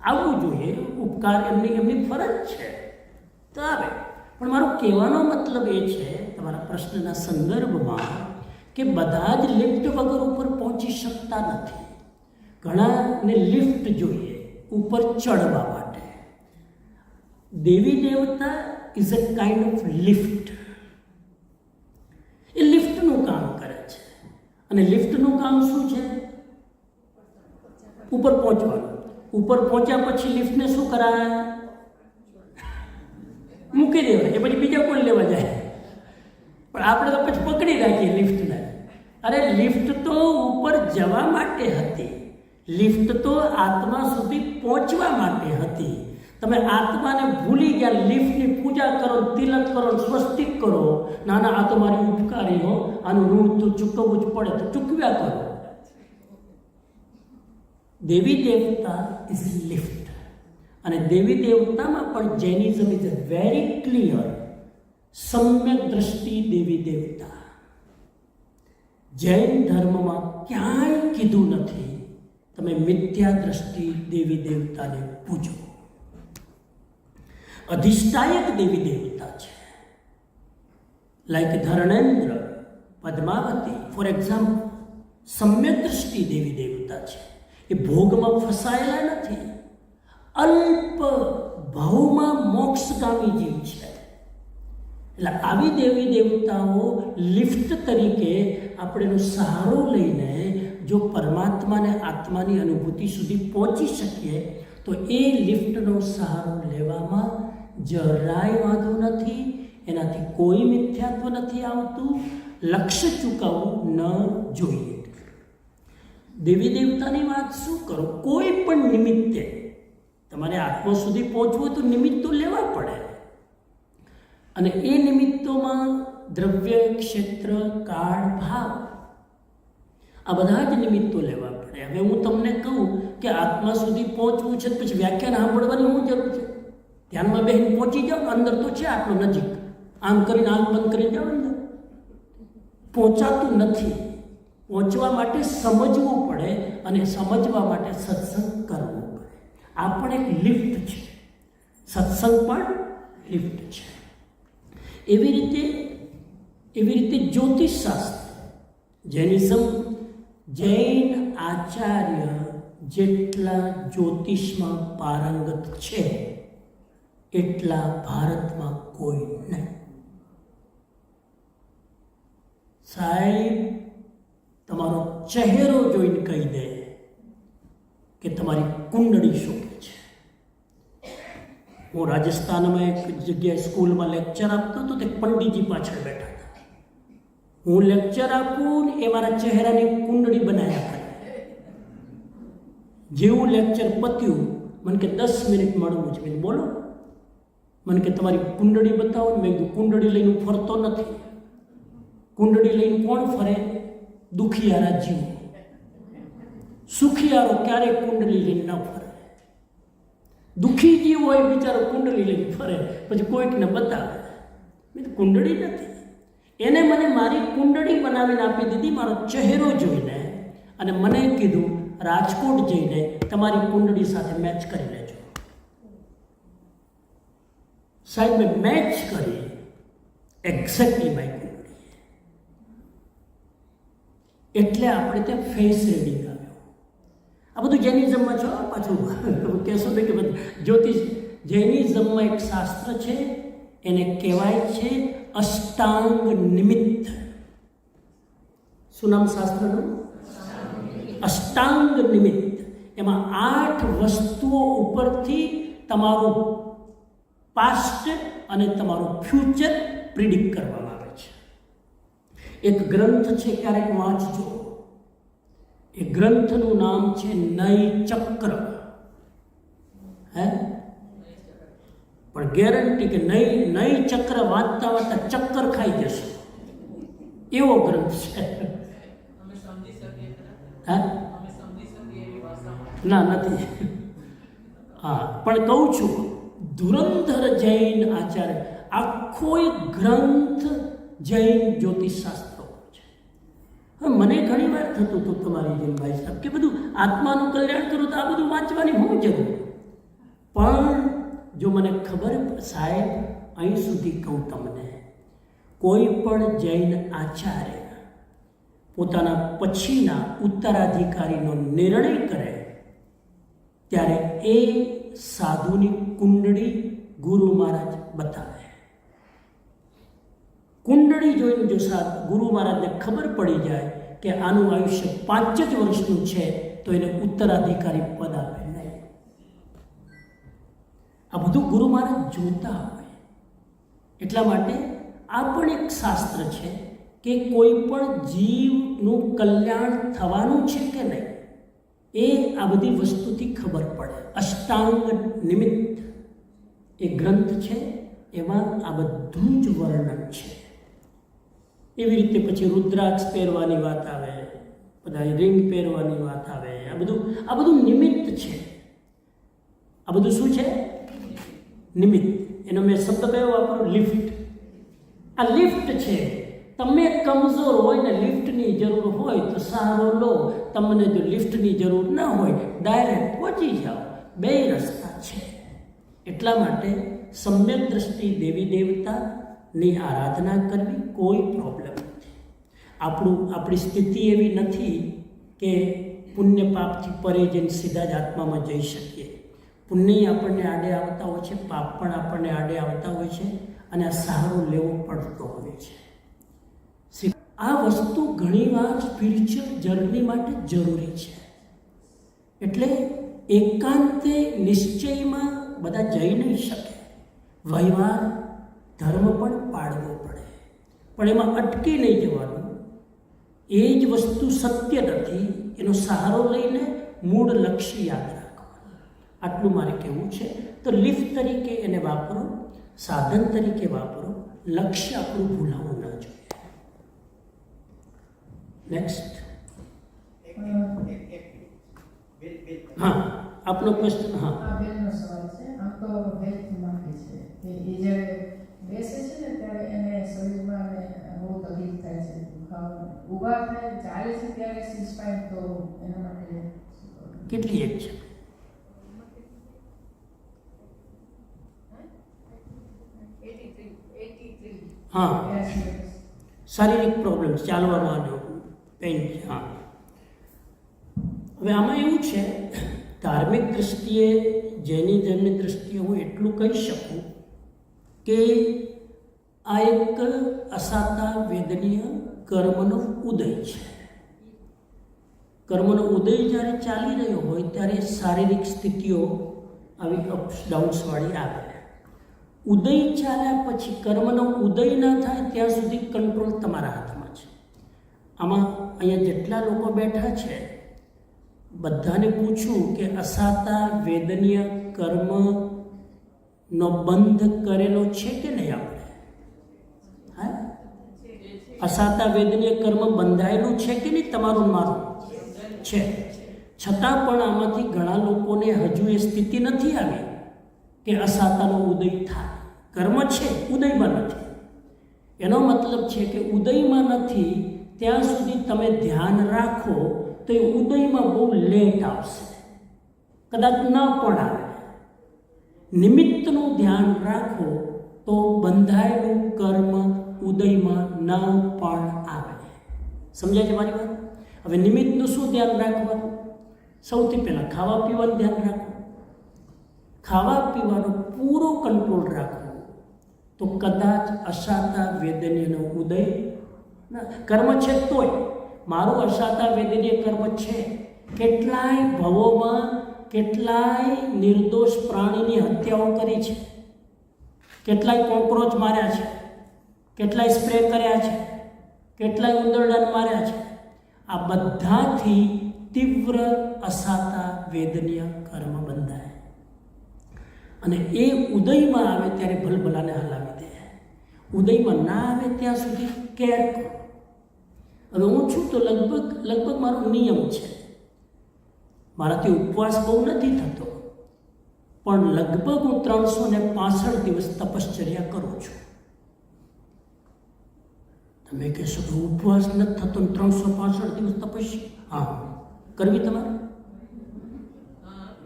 Speaker 1: આવવું જોઈએ. ઉપકાર એમની ફરજ છે તો આવે. પણ મારો કહેવાનો મતલબ એ છે તમારા પ્રશ્નના સંદર્ભમાં કે બધા જ લિફ્ટ વગર ઉપર પહોંચી શકતા નથી. ઘણાને લિફ્ટ જોઈએ ઉપર ચડવા માટે. દેવી દેવતા is a kind of lift. એ લિફ્ટનું કામ કરે છે અને લિફ્ટનું કામ શું છે? ઉપર પહોંચવાનું. ઉપર પહોંચ્યા પછી લિફ્ટને શું કરાય? મૂકી દેવાય. એ પછી બીજા કોઈ લેવા જાય. પણ આપણે તો પછી પકડી રાખીએ લિફ્ટને. અરે લિફ્ટ તો ઉપર જવા માટે હતી, લિફ્ટ તો આત્મા સુધી પહોંચવા માટે હતી. તમે આત્માને ભૂલી ગયા, લિફ્ટની પૂજા કરો, તિલક કરો, સ્વસ્તિક કરો. ના ના, આ તો મારી ઉપકારી હો, આનું ઋણ તો ચૂકવવું જ પડે, તો ચૂકવ્યા કરો. દેવી દેવતા ઇઝ લિફ્ટ. અને દેવી દેવતામાં પણ Jainism is a very clear સમ્યક દ્રષ્ટિ દેવી દેવતા. જૈન ધર્મમાં ક્યાંય કીધું નથી તમે મિથ્યા દ્રષ્ટિ દેવી દેવતાને પૂજો. અધિષ્ઠાયક દેવી દેવતા છે, like Dharnendra, Padmavati for example. સમ્યક દ્રષ્ટિ દેવી દેવતા છે, એ ભોગમાં ફસાયેલા નથી, અલ્પ ભાવમાં મોક્ષગામી જીવ છે. એટલે આવી દેવી દેવતાઓ લિફ્ટ તરીકે આપણે એનો સહારો લઈને જો પરમાત્માને આત્માની અનુભૂતિ સુધી પહોંચી શકીએ તો એ લિફ્ટનો સહારો લેવામાં જરાય વાંધો નથી. એનાથી કોઈ મિથ્યાત્વ નથી આવતું. લક્ષ્ય ચૂકવવું ન જોઈએ. દેવી દેવતાની વાત શું કરો? કોઈ પણ નિમિત્તે તમારે આત્મા સુધી પહોંચવું તો નિમિત્ત તો લેવા પડે, અને એ નિમિત્તોમાં દ્રવ્ય, ક્ષેત્ર, કાળ, ભાવ, આ બધા જ નિમિત્તો લેવા પડે. હવે હું તમને કહું કે આત્મા સુધી પહોંચવું છે, પછી વ્યાખ્યાન સાંભળવાની શું જરૂર છે? ધ્યાનમાં બેહીને પહોંચી જાઓ, અંદર તો છે આટલું નજીક, આમ કરીને આંખ બંધ કરી જાઓ અંદર. પહોંચાતું નથી. પહોંચવા માટે સમજવું પડે, અને સમજવા માટે સત્સંગ કરવો પડે. આ પણ એક લિફ્ટ છે, સત્સંગ પણ લિફ્ટ છે. એવી રીતે જ્યોતિષશાસ્ત્ર, જૈનિઝમ, જૈન આચાર્ય જેટલા જ્યોતિષમાં પારંગત છે એટલા ભારતમાં કોઈ નહીં. સાહેબ તમારો ચહેરો જોઈને કહી દે કે તમારી કુંડળી શું છે. હું રાજસ્થાનમાં એક જગ્યાએ સ્કૂલમાં લેક્ચર આપતો હતો, તે પંડિતજી પાછળ બેઠા હતા. હું લેક્ચર આપું ને એ મારા ચહેરાની કુંડળી બનાવ્યા કરે. જેવું લેક્ચર પત્યું મને કે 10 મિનિટ મળવું છે. મેં બોલો. મને કે તમારી કુંડળી બતાવો ને. મેં કીધું કુંડળી લઈને હું ફરતો નથી. કુંડળી લઈને કોણ ફરે? દુખિયારા જીવ. સુખિયારો ક્યારેય કુંડળી લઈને ન ફરે. દુઃખી જીવ હોય બિચારો કુંડળી લઈને ફરે, પછી કોઈકને બતાવે. કુંડળી નથી. એને મને મારી કુંડળી બનાવીને આપી દીધી, મારો ચહેરો જોઈને, અને મને કીધું રાજકોટ જઈને તમારી કુંડળી સાથે મેચ કરી લેજો. સાહેબ મેં મેચ કરી એક્ઝેક્ટલી મારી કુંડળી. એટલે આપણે ત્યાં ફેસ રીડિંગ આવ્યો. આ બધું જૈનિઝમમાં છો પાછું તમે કહેશો ને કે બધું જ્યોતિષ. જૈનિઝમમાં એક શાસ્ત્ર છે, એને કહેવાય છે અષ્ટાંગ નિમિત્ત. શું નામ શાસ્ત્રનું? અષ્ટાંગ નિમિત્ત. એમાં 8 વસ્તુઓ ઉપરથી તમારું પાસ્ટ અને તમારું ફ્યુચર પ્રિડિક્ટ કરવામાં આવે છે. એક ગ્રંથ છે, ક્યારેક વાંચજો. એ ગ્રંથનું નામ છે નયચક્ર. હે પણ ગેરંટી કે નયચક્ર વાંચતા વાંચતા ચક્કર ખાઈ જશે એવો ગ્રંથ છે. હા ના નથી. હા પણ કહું છું, ધુરંધર જૈન આચાર્ય આખો એક ગ્રંથ જૈન જ્યોતિષશાસ્ત્ર છે. હવે મને ઘણી વાર થતું હતું તમારી જેમ ભાઈ સાહેબ કે બધું આત્માનું કલ્યાણ કરું તો આ બધું વાંચવાની હું જરૂર. પણ જો મને ખબર, સાહેબ અહીં સુધી કહું તમને, કોઈ પણ જૈન આચાર્ય પોતાના પછીના ઉત્તરાધિકારીનો નિર્ણય કરે ત્યારે એ સાધુની કુંડળી ગુરુ મહારાજ બતાવે. કુંડળી જોઈને જો ગુરુ મહારાજને ખબર પડી જાય કે આનું આયુષ્ય 5 જ વર્ષનું છે તો એને ઉત્તરાધિકારી પદ આપે નહીં. આ બધું ગુરુ મહારાજ જોતા હોય. એટલા માટે આ પણ એક શાસ્ત્ર છે કે કોઈ પણ જીવનું કલ્યાણ થવાનું છે કે નહીં એ આ બધી વસ્તુથી ખબર પડે. અષ્ટાંગ નિમિત્ત એ ગ્રંથ છે, એમાં આ બધું જ વર્ણન છે. એવી રીતે પછી રુદ્રાક્ષ પહેરવાની વાત આવે, બધા રિંગ પહેરવાની વાત આવે. આ બધું નિમિત્ત છે. આ બધું શું છે? નિમિત્ત. એનો મેં શબ્દ કયો વાપરું? લિફ્ટ. આ લિફ્ટ છે. તમે કમજોર હોય ને લિફ્ટની જરૂર હોય તો સહારો લો. તમને જો લિફ્ટની જરૂર ન હોય ડાયરેક્ટ પહોંચી જાઓ. 2 રસ્તા છે. એટલા માટે સમ્યક દ્રષ્ટિ દેવી દેવતાની આરાધના કરવી કોઈ પ્રોબ્લેમ નથી. આપણી સ્થિતિ એવી નથી કે પુણ્ય પાપથી પરે જઈને સીધા જ આત્મામાં જઈ શકીએ. પુણ્ય આપણને આડે આવતા હોય છે, પાપ પણ આપણને આડે આવતા હોય છે, અને આ સહારો લેવો પડતો હોય છે. આ વસ્તુ ઘણીવાર સ્પિરિચ્યુઅલ જર્ની માટે જરૂરી છે. એટલે એકાંતે નિશ્ચયમાં બધા જઈ નહીં શકે. વહીવાર ધર્મ પણ પાડવો પડે, પણ એમાં અટકી નહીં જવાનું. એ જ વસ્તુ સત્ય નથી, એનો સહારો લઈને મૂળ લક્ષ્ય યાદ રાખવાનું. આટલું મારે કહેવું છે. તો લિફ્ટ તરીકે એને વાપરો, સાધન તરીકે વાપરો, લક્ષ્ય આપણું ભૂલાવવું ન જોઈએ. નેક્સ્ટ. હા, આપનો ક્વેશ્ચન. હા,
Speaker 2: આ બેનનો સવાલ છે. આમ તો હેલ્થ માટે છે કે એ જ્યારે બેસે છે ને ત્યારે એને શરીરમાં બહુ તકલીફ થાય છે, ઊભા થાય, ચાલે છે ત્યારે સીસ્પાઈન, તો એના માટે
Speaker 1: કેટલી એજ છે?
Speaker 2: 83.
Speaker 1: હા, શારીરિક પ્રોબ્લેમ, ચાલવામાં પેઇન. હા, હવે આમાં એવું છે, ધાર્મિક દૃષ્ટિએ, જૈનિઝમની દૃષ્ટિએ હું એટલું કહી શકું કે આ એક અસાતા વેદનીય કર્મનો ઉદય છે. કર્મનો ઉદય જ્યારે ચાલી રહ્યો હોય ત્યારે શારીરિક સ્થિતિઓ આવી અપ્સ ડાઉન્સવાળી આવે. ઉદય ચાલ્યા પછી કર્મનો ઉદય ન થાય ત્યાં સુધી કંટ્રોલ તમારા હાથમાં છે. આમાં અહીંયા જેટલા લોકો બેઠા છે બધાને પૂછું કે અસાતા વેદનીય કર્મનો બંધ કરેલો છે કે નહીં આપણે? હા, અસાતા વેદનીય કર્મ બંધાયેલું છે કે નહીં? તમારું મારું છે. છતાં પણ આમાંથી ઘણા લોકોને હજુ એ સ્થિતિ નથી આવી કે અસાતાનો ઉદય થાય. કર્મ છે, ઉદયમાં નથી. એનો મતલબ છે કે ઉદયમાં નથી ત્યાં સુધી તમે ધ્યાન રાખો તો એ ઉદયમાં બહુ લેટ આવશે, કદાચ ન પણ આવે. નિમિત્તનું ધ્યાન રાખો તો બંધાયેલું કર્મ ઉદયમાં ન પણ આવે. સમજાય છે મારી વાત? હવે નિમિત્તનું શું ધ્યાન રાખવાનું? સૌથી પહેલાં ખાવા પીવાનું ધ્યાન રાખો. ખાવા પીવાનો પૂરો કંટ્રોલ રાખો તો કદાચ અશાતા વેદનીયનો ઉદય કર્મ છે તોય મારું અશાતા વેદનીય કર્મ છે. કેટલાય ભવોમાં કેટલાય નિર્દોષ પ્રાણીની હત્યાઓ કરી છે, કેટલાય કોક્રોચ માર્યા છે, કેટલાય સ્પ્રે કર્યા છે, કેટલાય ઉંદરડાને માર્યા છે. આ બધાથી તીવ્ર અસાતા વેદનીય કર્મ બંધાય અને એ ઉદયમાં આવે ત્યારે ભલભલાને હલાવી દે. ઉદયમાં ના આવે ત્યાં સુધી કેર કરો. હવે હું છું તો લગભગ મારો નિયમ છે, મારાથી ઉપવાસ બહુ નથી થતો, પણ લગભગ હું 365 દિવસ તપશ્ચર્યા કરું છું. તમે કહેશો કે ઉપવાસ નથી થતો ને 365 દિવસ તપસ્યા? હા, કરવી તમારે.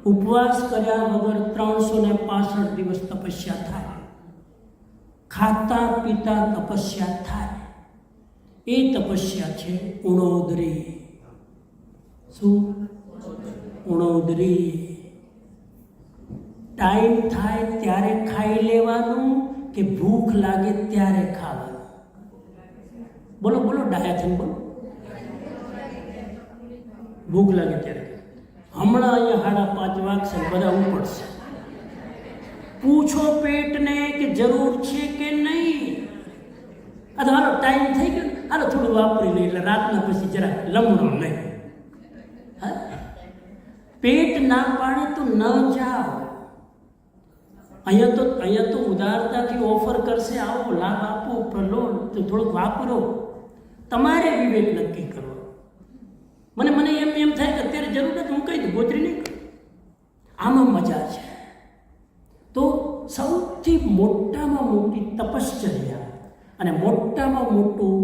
Speaker 1: ઉપવાસ કર્યા વગર 365 દિવસ તપસ્યા થાય, ખાતા પીતા તપસ્યા થાય. એ તપસ્યા છે ઉણોદરી. શું? ઉણોદરી. ટાઈમ થાય ત્યારે ખાઈ લેવાનું કે ભૂખ લાગે ત્યારે ખાવાનું? બોલો બોલો, ડાયા થઈને બોલો. ભૂખ લાગે ત્યારે. હમણાં અહીંયા 5:30 વાગશે, બધા ઉપડશે. પૂછો પેટને કે જરૂર છે કે નહીં. આ હાલો ટાઈમ થઈ ગયો, હાલો થોડું વાપરી લઈએ એટલે રાતના પછી જરા લમણો નહીં. હા, પેટ ના પાડે તો ન જાઓ. અહીંયા તો ઉદારતાથી ઓફર કરશે, આવો લાભ આપો, લો તો થોડુંક વાપરો. તમારે વિવેક નક્કી કરો. મને એમ થાય કે અત્યારે જરૂર નથી, હું કહી દઉં, ગોતરી નહીં કરું. આમાં મજા છે. તો સૌથી મોટામાં મોટી તપશ્ચર્યા અને મોટામાં મોટું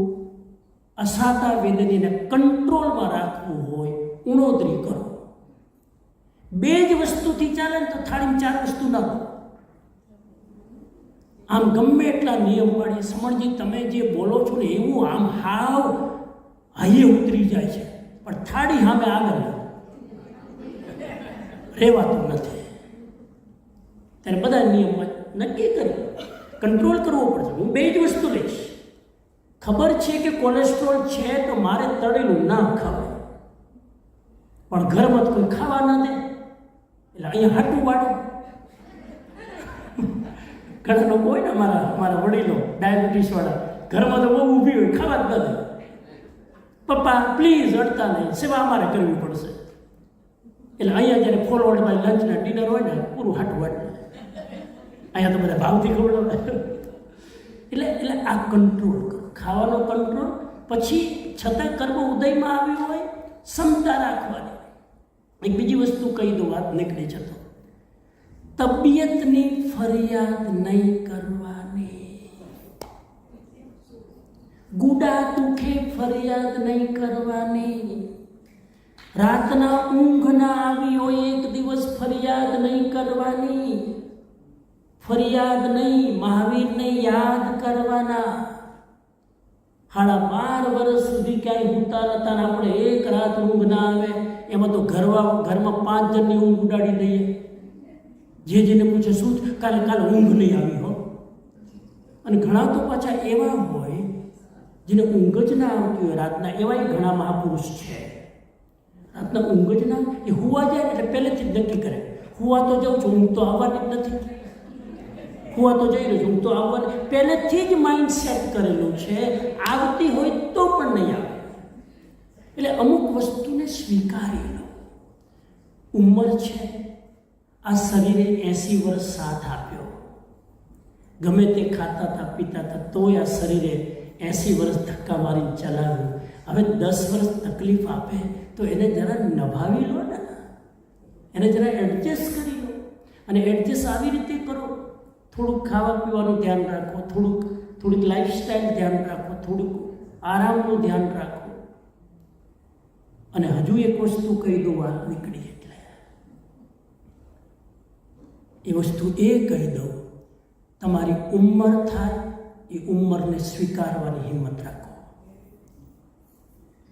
Speaker 1: અસાતા વેદનીને કંટ્રોલમાં રાખવું હોય, ઉણોદરી કરો. 2 જ વસ્તુથી ચાલે ને તો થાળીમાં 4 વસ્તુ ના કરો. આમ ગમે એટલા નિયમ પાડીએ, સમણજી તમે જે બોલો છો ને એવું આમ હાવ હાઈએ ઉતરી જાય છે, પણ થાળી સામે આગળ રહેવાતું નથી. ત્યારે બધા નિયમમાં નક્કી કરી કંટ્રોલ કરવો પડશે. હું 2 જ વસ્તુ લઈશ. ખબર છે કે કોલેસ્ટ્રોલ છે તો મારે તળેલું ના ખવાય, પણ ઘરમાં તો કોઈ ખાવા ના દે એટલે અહીંયા હાટું વાળો. ઘણા લોકો હોય ને, મારા વડીલો ડાયાબિટીસ વાળા, ઘરમાં તો બહુ ઊભી હોય, ખાવા જ ન દે. પપ્પા પ્લીઝ અડતા નહીં, સેવા અમારે કરવી પડશે. એટલે અહીંયા જ્યારે ફોરવર્ડ બાય લંચના ડિનર હોય ને, પૂરું હાટું વાટે. અહીંયા તો બધા ભાવથી ખવડાવે. એટલે આ કંટ્રોલ કરો, ખાવાનો કંટ્રોલ. પછી છતાં કર્મ ઉદયમાં આવ્યું હોય, ક્ષમતા રાખવાની. એક બીજી વસ્તુ કહી દો, વાત નીકળી જતો. તબિયતની ફરિયાદ નહીં કરવાની. ગુડા દુખે ફરિયાદ નહીં કરવાની. રાતના ઊંઘ ના આવી હોય 1 દિવસ ફરિયાદ નહીં કરવાની. ફરિયાદ નહીં, મહાવીરને યાદ કરવાના. 12.5 વર્ષ સુધી ક્યાંય ઊંઘતા નતા ને આપણે 1 રાત ઊંઘ ના આવે એમાં તો ઘરમાં 5 જણની ઊંઘ ઉડાડી દઈએ. જેને પૂછે શું કાલે ઊંઘ નહીં આવી હો. અને ઘણા તો પાછા એવા હોય જેને ઊંઘ જ ના આવતી હોય રાતના, એવા ઘણા મહાપુરુષ છે. રાતના ઊંઘ જ ના, એ હુવા જાય એટલે પહેલેથી જ નક્કી કરે, હુવા તો જાઉં છું, ઊંઘ તો આવવાની જ નથી. હુવા તો જઈ રહ્યો છું, ઊંઘ તો આવવાની, પહેલેથી જ માઇન્ડ સેટ કરેલું છે. આવતી હોય તો પણ નહીં આવે. એટલે અમુક વસ્તુને સ્વીકારી લો. ઉંમર છે, આ શરીરે 80 વર્ષ સાથ આપ્યો. ગમે તે ખાતા હતા પીતા હતા તોય આ શરીરે 80 વર્ષ ધક્કા મારીને ચલાવ્યું. હવે 10 વર્ષ તકલીફ આપે તો એને જરા નભાવી લો ને, એને જરા એડજસ્ટ કરી લો. અને એડજસ્ટ આવી રીતે કરો. થોડુંક ખાવા પીવાનું ધ્યાન રાખો, થોડુંક થોડીક લાઈફસ્ટાઈલ ધ્યાન રાખો, થોડુંક આરામનું ધ્યાન રાખો. અને હજુ એક વસ્તુ કહી દઉં વાત નીકળી એટલે એ વસ્તુ એ કહી દઉં, તમારી ઉંમર થાય એ ઉંમરને સ્વીકારવાની હિંમત રાખો.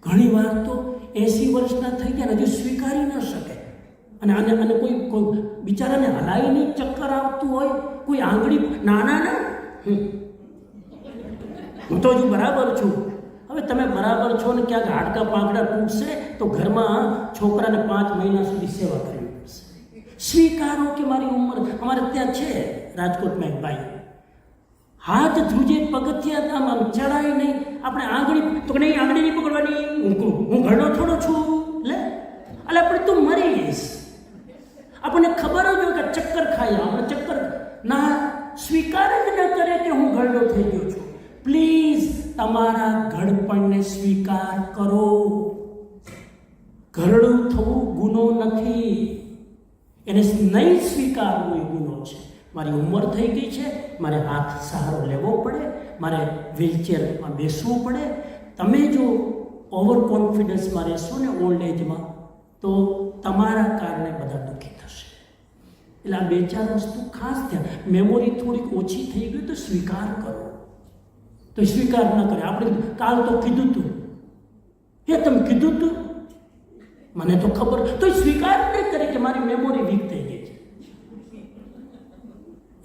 Speaker 1: ઘણી વાર તો 80 વર્ષના થઈ ગયા હજુ સ્વીકારી ન શકે. અને કોઈ બિચારાને હલાવીને ચક્કર આવતું હોય, કોઈ આંગળી ના હું તો હજુ બરાબર છું. હવે તમે બરાબર છો ને ક્યાંક હાડકા પાંકડા તૂટશે તો ઘરમાં છોકરાને 5 મહિના સુધી સેવા કરવી પડશે. સ્વીકારો કે મારી ઉંમર. અમારે ત્યાં છે રાજકોટમાં એક ભાઈ, હાથ ધ્રુજે પગથિયા આમ ચડાય નહીં, આપણે આંગળી તો નહીં, આંગળી નહીં પકડવાની, હું ઘરનો થોડો છું લે અલે આપણે તું મરીશ. આપણને ખબર જ હોય કે ચક્કર ખાઈ, આપણે ચક્કર ના સ્વીકાર જ ન કરે કે હું ઘરડો થઈ ગયો છું. પ્લીઝ તમારા ઘડપણને સ્વીકાર કરો. ઘરડું થવું ગુનો નથી, એને નહીં સ્વીકારવું એ ગુનો છે. મારી ઉંમર થઈ ગઈ છે, મારે હાથ સહારો લેવો પડે, મારે વ્હીલચેરમાં બેસવું પડે. તમે જો ઓવર કોન્ફિડન્સમાં રહેશો ને ઓલ્ડ એજમાં તો તમારા કારણે બધા દુઃખી થશે. એટલે આ 2-4 વસ્તુ ખાસ ધ્યાન. મેમોરી થોડીક ઓછી થઈ ગઈ તો સ્વીકાર કરો. તો સ્વીકાર ન કરે. આપણે કાલ તો કીધું તું, હે તમે કીધું તું, મને તો ખબર, તો સ્વીકાર નહીં કરે કે મારી મેમોરી વીક થઈ ગઈ છે.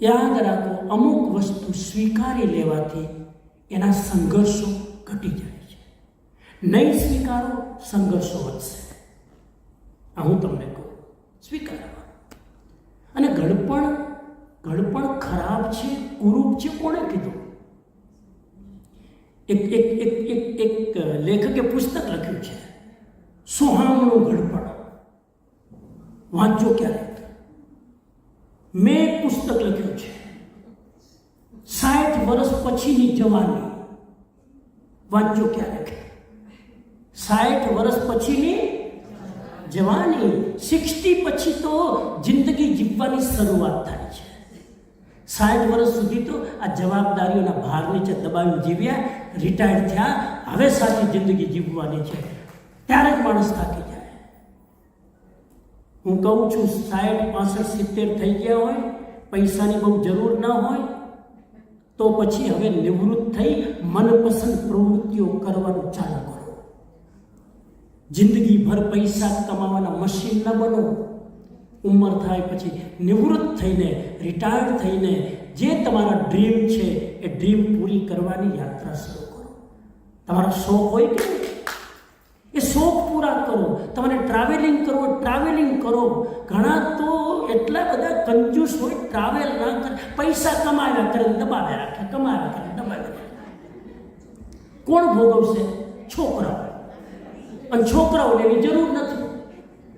Speaker 1: યાદ રાખો, અમુક વસ્તુ સ્વીકારી લેવાથી એના સંઘર્ષો ઘટી જાય છે. નહીં સ્વીકારો, સંઘર્ષો વધશે. આ હું તમને કહું, સ્વીકારવા. અને ઘડપણ ખરાબ છે, કુરૂપ છે, કોણે કીધું? એક લેખકે પુસ્તક લખ્યું છે, સોહામણું ઘડપણ. વાંચો ક્યારે? મેં એક પુસ્તક લખ્યું છે 60 વર્ષ પછીની જવાની. વાંચો ક્યારે? 60 વર્ષ પછીની જવાની. 60 પછી તો જિંદગી જીવવાની શરૂઆત થાય છે. 60 વર્ષ સુધી તો આ જવાબદારીઓના ભાર નીચે દબાવીને જીવ્યા, રિટાયર્ડ થયા, હવે સાચી જિંદગી જીવવાની છે. ત્યારે જ માણસ થાકી જાય. હું કહું છું 60, 65, 70 થઈ ગયા હોય, પૈસાની બહુ જરૂર ન હોય તો પછી હવે નિવૃત્ત થઈ મનપસંદ પ્રવૃત્તિઓ કરવાનું ચાલુ કરો. જિંદગીભર પૈસા કમાવાના મશીન ન બનો. ઉંમર થાય પછી નિવૃત્ત થઈને, રિટાયર્ડ થઈને જે તમારા ડ્રીમ છે એ ડ્રીમ પૂરી કરવાની યાત્રા શરૂ કરો. તમારા શોખ હોય કે એ શોખ પૂરા કરો. તમારે ટ્રાવેલિંગ કરવો, ટ્રાવેલિંગ કરો. ઘણા તો એટલા બધા કંજૂસ હોય, ટ્રાવેલ ના કરે, પૈસા કમાવ્યા કરે, દબાવ્યા રાખે, કમાવ્યા કરે, દબાવ્યા રાખે. કોણ ભોગવશે? છોકરાઓ. અને છોકરાઓને એની જરૂર નથી.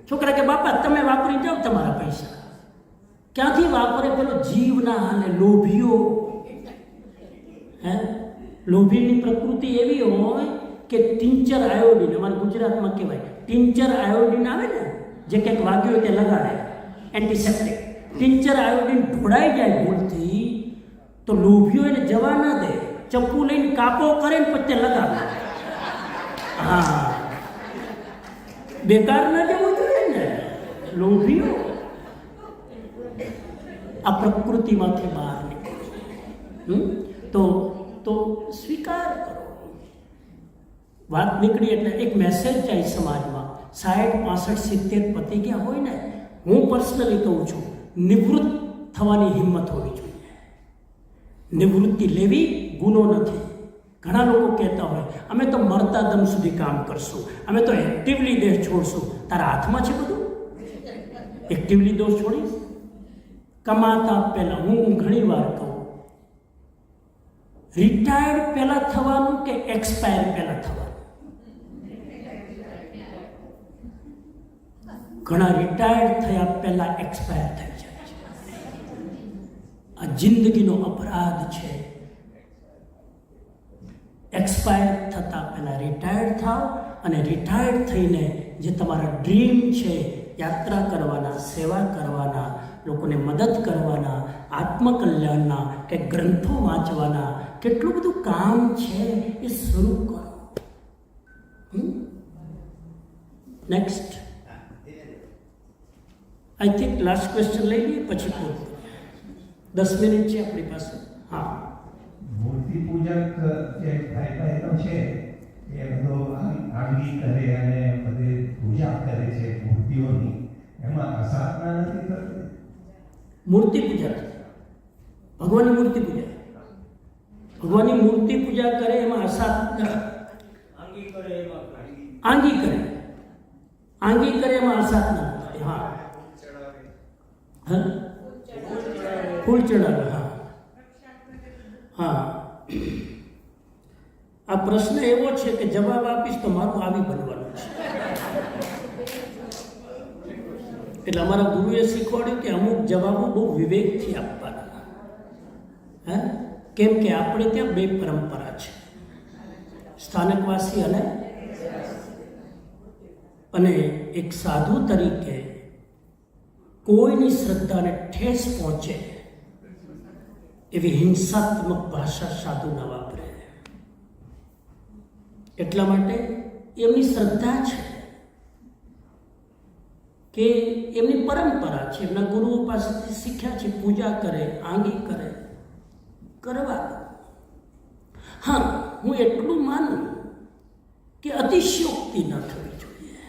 Speaker 1: છોકરા કે બાપા તમે વાપરી જાઓ તમારા પૈસા. ક્યાંથી વાપરે? પેલો જીવ ના હાલે, લોભીઓ. હે, લોભીની પ્રકૃતિ એવી હોય કે ટિંચર આયોડિન, અમારે ગુજરાતમાં કહેવાય ટિંચર આયોડિન આવે ને, જે કંઈક વાગ્યું હોય તે લગાડે, એન્ટીસેપ્ટિક. ટિંચર આયોડિન ઢોળાઈ જાય ભૂલથી તો લોભીઓ એને જવા ના દે, ચપ્પુ લઈને કાપો કરે ને પછી લગાવે. હા, બેકાર ના જવું જોઈએ ને લોભીઓ. આ પ્રકૃતિમાંથી બહાર નીકળો. તો સ્વીકાર કરો. વાત નીકળી એટલે એક મેસેજ જાય સમાજમાં. 60, 65, 70 પતી ગયા હોય ને, હું પર્સનલી કહું છું, નિવૃત્ત થવાની હિંમત હોવી જોઈએ. નિવૃત્તિ લેવી ગુનો નથી. ઘણા લોકો કહેતા હોય અમે તો મરતા દમ સુધી કામ કરશું, અમે તો એક્ટિવલી દેહ છોડશું. તારા હાથમાં છે બધું? એક્ટિવલી દેહ છોડીશ? કમાતા પહેલા હું ઘણી વાર કહું, રિટાયર્ડ પહેલા થવાનું કે એક્સપાયર પહેલા થવાનું? ઘણા રિટાયર્ડ થયા પહેલા એક્સપાયર થઈ જાય છે. આ જિંદગીનો અપરાધ છે. એક્સપાયર થતાં પહેલાં રિટાયર્ડ થાવ, અને રિટાયર્ડ થઈને જે તમારા ડ્રીમ છે, યાત્રા કરવાના, સેવા કરવાના, લોકોને મદદ કરવાના, આત્મકલ્યાણના કે ગ્રંથો વાંચવાના કેટલું બધું કામ છે એ શરૂ કરો. Next I think last question લઈ લઈએ પછી પૂરું. 10 મિનિટ છે આપણી પાસે. હા,
Speaker 3: મૂર્તિ પૂજક જે ભાઈઓ છે એ બધો આગવી કરે અને બધી પૂજા કરે છે મૂર્તિઓની, એમાં અસાધના નથી થતી?
Speaker 1: મૂર્તિ પૂજા, ભગવાનની મૂર્તિ પૂજા, ભગવાનની મૂર્તિ પૂજા કરે એમાં અસાધના, આંગી કરે એમાં અસાધના. હા, ફૂલ ચડાવે. હા હા, આ પ્રશ્ન એવો છે કે જવાબ આપીશ તો મારું આવી બનવાનું છે. એટલે અમારા ગુરુએ શીખવાડ્યું કે અમુક જવાબો બહુ વિવેકથી આપવાના. હે, કેમ કે આપણે ત્યાં 2 પરંપરા છે, સ્થાનકવાસી અને એક સાધુ તરીકે કોઈની શ્રદ્ધાને ઠેસ પહોંચે એવી હિંસાત્મક ભાષા સાધુ ન વાપરે. એટલા માટે એમની શ્રદ્ધા છે કે એમની પરંપરા છે, એમના ગુરુઓ પાસેથી શીખ્યા છે, પૂજા કરે, આંગી કરે, કરવા. હા, હું એટલું માનું કે અતિશયોક્તિ ન થવી જોઈએ,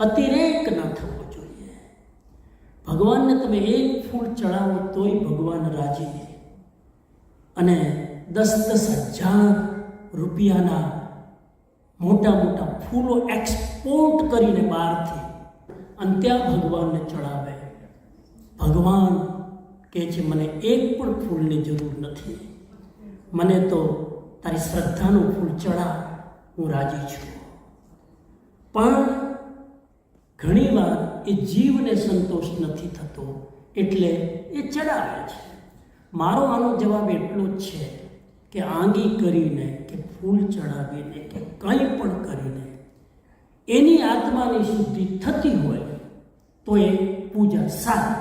Speaker 1: અતિરેક ન થવો જોઈએ. ભગવાનને તમે 1 ફૂલ ચડાવો તોય ભગવાન રાજી, અને 10,000 રૂપિયાના મોટા મોટા ફૂલો એક્સપોર્ટ કરીને બહારથી અને ત્યાં ભગવાનને ચડાવે. ભગવાન કહે છે મને 1 પણ ફૂલની જરૂર નથી, મને તો તારી શ્રદ્ધાનું ફૂલ ચડા, હું રાજી છું. પણ ઘણીવાર એ જીવને સંતોષ નથી થતો એટલે એ ચડાવે છે. મારો આનો જવાબ એટલો જ છે કે આંગી કરીને કે ફૂલ ચડાવીને કે કંઈ પણ કરીને એની આત્માની શુદ્ધિ થતી હોય તો એ પૂજા સારી.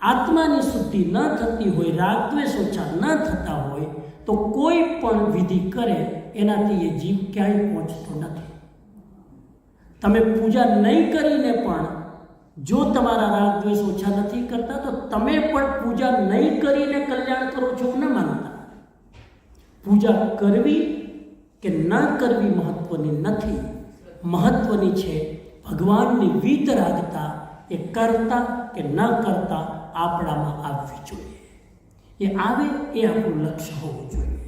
Speaker 1: આત્માની શુદ્ધિ ન થતી હોય, રાગદ્વેષ ઓછા ન થતા હોય તો કોઈ પણ વિધિ કરે એનાથી એ જીવ ક્યાંય પહોંચતો નથી. તમે પૂજા નહીં કરીને પણ જો તમારા રાગદ્વેષ ઓછા નથી કરતા તો તમે પણ પૂજા નહીં કરીને કલ્યાણ કરો છો ન માનતા. પૂજા કરવી કે ન કરવી મહત્વની નથી, મહત્વની છે ભગવાનની વિતરાગતા, એ કરતા કે ન કરતા આપણામાં આવવી જોઈએ. એ આવે એ આપણું લક્ષ્ય હોવું જોઈએ.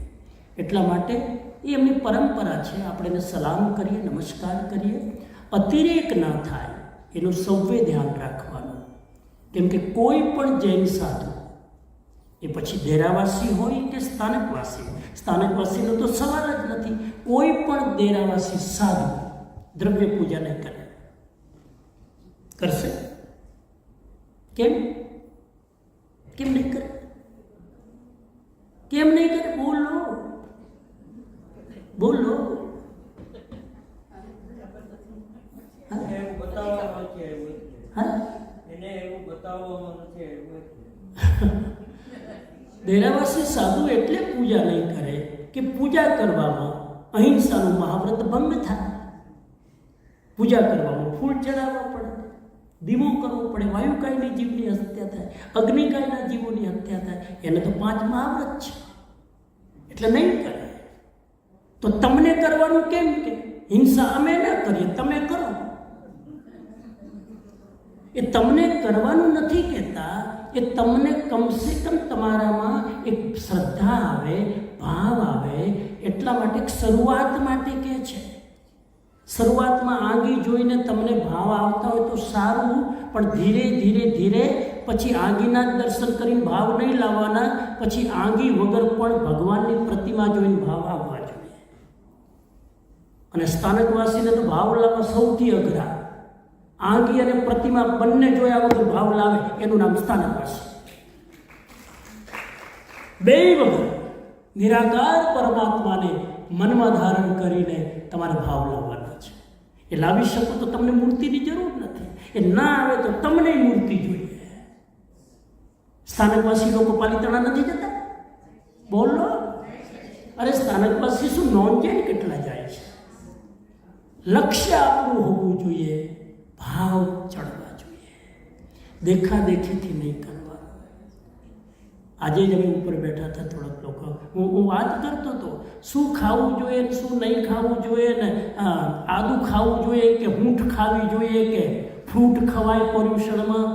Speaker 1: એટલા માટે એ એમની પરંપરા છે, આપણે એને સલામ કરીએ, નમસ્કાર કરીએ. અતિરેક ના થાય એનું સૌએ ધ્યાન રાખવાનું. કેમ કે કોઈ પણ જૈન સાધુ, એ પછી ડેરાવાસી હોય કે સ્થાનકવાસીનો તો સવાલ જ નથી, કોઈ પણ ડેરાવાસી સાધુ દ્રવ્ય પૂજા નહીં કરે. કરશે? કેમ નહીં કરે? કેમ નહીં કરે? બોલો. ડેરાવાસી સાધુ એટલે પૂજા નહીં કરે કે પૂજા કરવામાં અહિંસાનું મહાવ્રત ભંગ થાય. પૂજા કરવામાં ફૂલ ચડાવવા પડે, દીવો કરવો પડે, વાયુકાયની જીવની હત્યા થાય, અગ્નિકાયના જીવોની હત્યા થાય. એને તો 5 મહાવ્રત છે એટલે નહીં કરે. તો તમને કરવાનું કેમ? કે હિંસા અમે ના કરીએ, તમે કરો. એ તમને કરવાનું નથી કહેતા, એ તમને કમસે કમ તમારામાં એક શ્રદ્ધા આવે, ભાવ આવે એટલા માટે શરૂઆત માટે કહે છે. શરૂઆતમાં આંગી જોઈને તમને ભાવ આવતા હોય તો સારું, પણ ધીરે ધીરે ધીરે પછી આંગીના દર્શન કરીને ભાવ નહીં લાવવાના, પછી આંગી વગર પણ ભગવાનની પ્રતિમા જોઈને ભાવ આવવા જોઈએ. અને સ્થાનકવાસીને તો ભાવ લાવવા સૌથી અઘરા. આંગી અને પ્રતિમા બંને જોયા વગર ભાવ લાવે એનું નામ સ્થાનકવાસી. 2 વગર નિરાકાર પરમાત્માને મનમાં ધારણ કરીને તમારે ભાવ લાવવાના છે. એ લાવી શકો તો તમને મૂર્તિની જરૂર નથી. એ ના આવે તો તમને મૂર્તિ જોઈએ. સ્થાનકવાસી લોકો પાલિતાણા નથી જતા? બોલો. અરે સ્થાનકવાસી શું નોન જૈન કેટલા જાય છે? લક્ષ્ય આપણું હોવું જોઈએ, ભાવ ચડવા જોઈએ, દેખાદેખીથી નહીં કરવાનું. આજે જ અમે ઉપર બેઠા હતા થોડાક લોકો, હું વાત કરતો હતો શું ખાવું જોઈએ ને શું નહીં ખાવું જોઈએ ને આદુ ખાવું જોઈએ કે હૂંઠ ખાવી જોઈએ કે ફ્રૂટ ખવાય પર્યુષણમાં.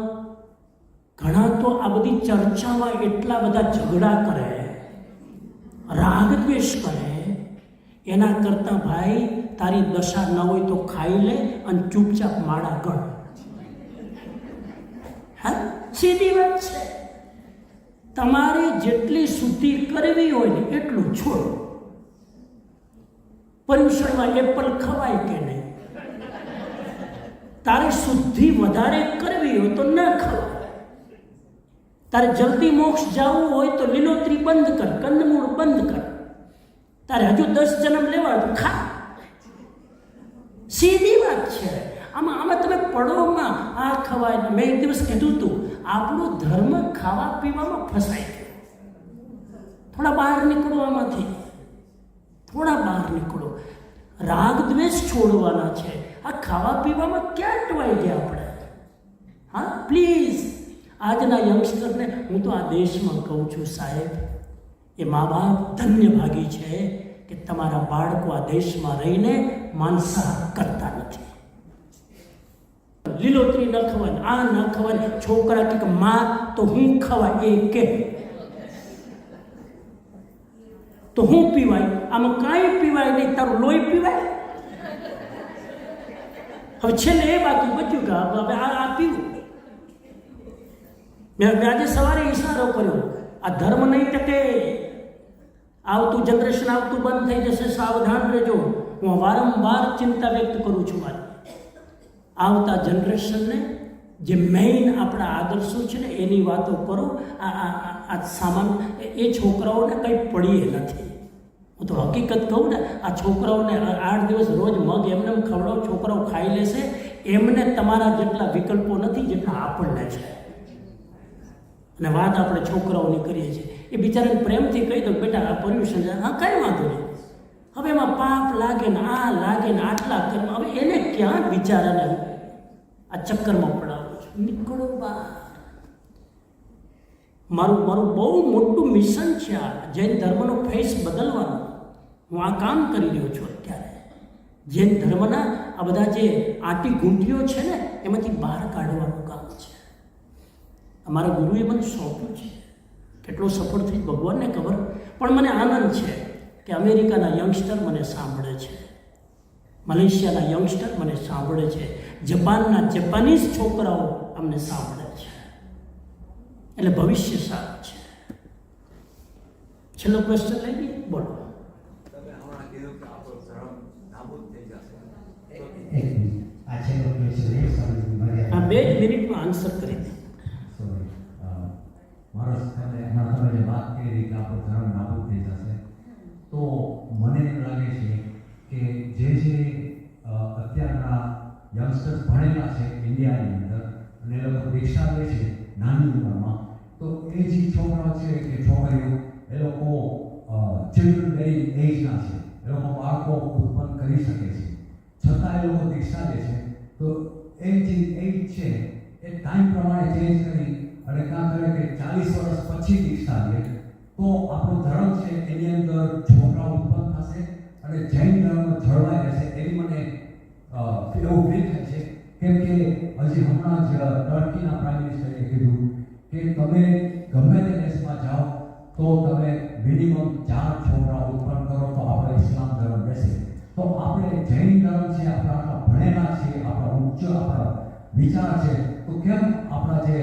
Speaker 1: ઘણા તો આ બધી ચર્ચામાં એટલા બધા ઝઘડા કરે, રાગ દ્વેષ કરે. એના કરતાં ભાઈ તારી દશા ન હોય તો ખાઈ લે અને ચૂપચાપ માળા ગણ. હા, સીધી વાત છે. તમારે જેટલી શુદ્ધિ કરવી હોય ને એટલું છોડો. પર્યુષણમાં એપલ ખવાય કે નહીં? તારે શુદ્ધિ વધારે કરવી હોય તો ન ખવાય. તારે જલ્દી મોક્ષ જવું હોય તો લીલોતરી બંધ કર, કંદમૂળ બંધ કર. તારે હજુ 10 જન્મ લેવા તો ખા. સીધી વાત છે. આમાં તમે પડોમાં આ ખવાય. મેં એક દિવસ કીધું હતું આપણો ધર્મ ખાવા પીવામાં ફસાય ગયો. થોડા બહાર નીકળો આમાંથી, થોડા બહાર નીકળો. રાગ દ્વેષ છોડવાના છે. આ ખાવા પીવામાં ક્યાં ટવાઈ ગયા આપણે? હા પ્લીઝ. આજના યંગસ્ટરને હું તો આ દેશમાં કહું છું સાહેબ, એ મા બાપ ધન્ય ભાગી છે કે તમારા બાળકો આ દેશમાં રહીને માંસાહાર કરતા નથી. લીલોતરી ન ખવાય, આ ન ખવાય. છોકરા કે માં તો હું ખવાય એ કે તો હું પીવાય? આમાં કાંઈ પીવાય નહીં, તારું લોહી પીવાય. હવે છેલ્લે એ બાકી બચ્યું કે હવે આ પીવું. મેં આજે સવારે ઈશારો કર્યો, આ ધર્મ નહીં ટકે. આવતું જનરેશન આવતું બંધ થઈ જશે, સાવધાન રહેજો. હું વારંવાર ચિંતા વ્યક્ત કરું છું મારી. આવતા જનરેશનને જે મેઇન આપણા આદર્શો છે ને એની વાતો કરો. આ સામાન એ છોકરાઓને કંઈ પડીએ નથી. હું તો હકીકત કહું ને, આ છોકરાઓને 8 દિવસ રોજ મગ એમને ખવડાવો, છોકરાઓ ખાઈ લેશે. એમને તમારા જેટલા વિકલ્પો નથી જેટલા આપણને છે. અને વાત આપણે છોકરાઓની કરીએ છીએ, એ બિચારાને પ્રેમથી કહી દો બેટા આ પર્યુષણ છે, હા કાંઈ વાંધો નહીં. હવે એમાં પાપ લાગે ને આ લાગે ને આટલા કર્મ, હવે એને ક્યાં બિચારાને આ ચક્કરમાં પડાવું છું? નીકળો બહાર. મારું બહુ મોટું મિશન છે આ જૈન ધર્મનો ફેસ બદલવાનો. હું આ કામ કરી રહ્યો છું અત્યારે. જૈન ધર્મના આ બધા જે આંટી ગુંઠીઓ છે ને એમાંથી બહાર કાઢવાનું કામ છે. અમારા ગુરુએ મને સોંપ્યું છે. કેટલો સફળ થઈ ભગવાનને ખબર. પણ મને આનંદ છે કે અમેરિકાના યંગસ્ટર મને સાંભળે છે, મલેશિયાના યંગસ્ટર મને સાંભળે છે, જાપાનના જાપાનીઝ છોકરાઓ અમને સાંભળે છે. એટલે ભવિષ્ય સારું છે. છેલ્લો ક્વેશ્ચન લઈ લઈએ. બોલો. આ 2 મિનિટમાં આન્સર કરી દે.
Speaker 4: તમે જે વાત કરી કે આપણો ધર્મ નાબૂદ થઈ જશે, તો મને એમ લાગે છે કે જે અત્યારના યંગસ્ટર્સ ભણેલા છે ઇન્ડિયાની અંદર અને એ લોકો દીક્ષા લે છે નાની ઉંમરમાં, તો એ જે છોકરાઓ છે કે છોકરીઓ એ લોકો ચિલ્ડ્રન બેરિંગ એજના છે, એ લોકો બાળકો ઉત્પન્ન કરી શકે છે, છતાં એ લોકો દીક્ષા લે છે. તો એ જે એજ છે એ ટાઈમ પ્રમાણે ચેન્જ કરી અને કાં કરે કે 40 વર્ષ પછી દીક્ષા લે તો આપણો ધર્મ છે એની અંદર છોકરાઓ ઉત્પન્ન થશે અને જૈન ધર્મ જળવાઈ રહેશે. એવી મને એવું ફીલ થાય છે. કેમ કે હજી હમણાં જ ટર્કીના પ્રાઇમ મિનિસ્ટરે કીધું કે તમે ગમે તે દેશમાં જાઓ તો તમે મિનિમમ 4 છોકરા ઉત્પન્ન કરો તો આપણે ઇસ્લામ ધર્મ રહેશે. તો આપણે જૈન ધર્મ છે, આપણા ભણેલા છે, આપણા ઉચ્ચ આપણા વિચાર છે, તો કેમ આપણા જે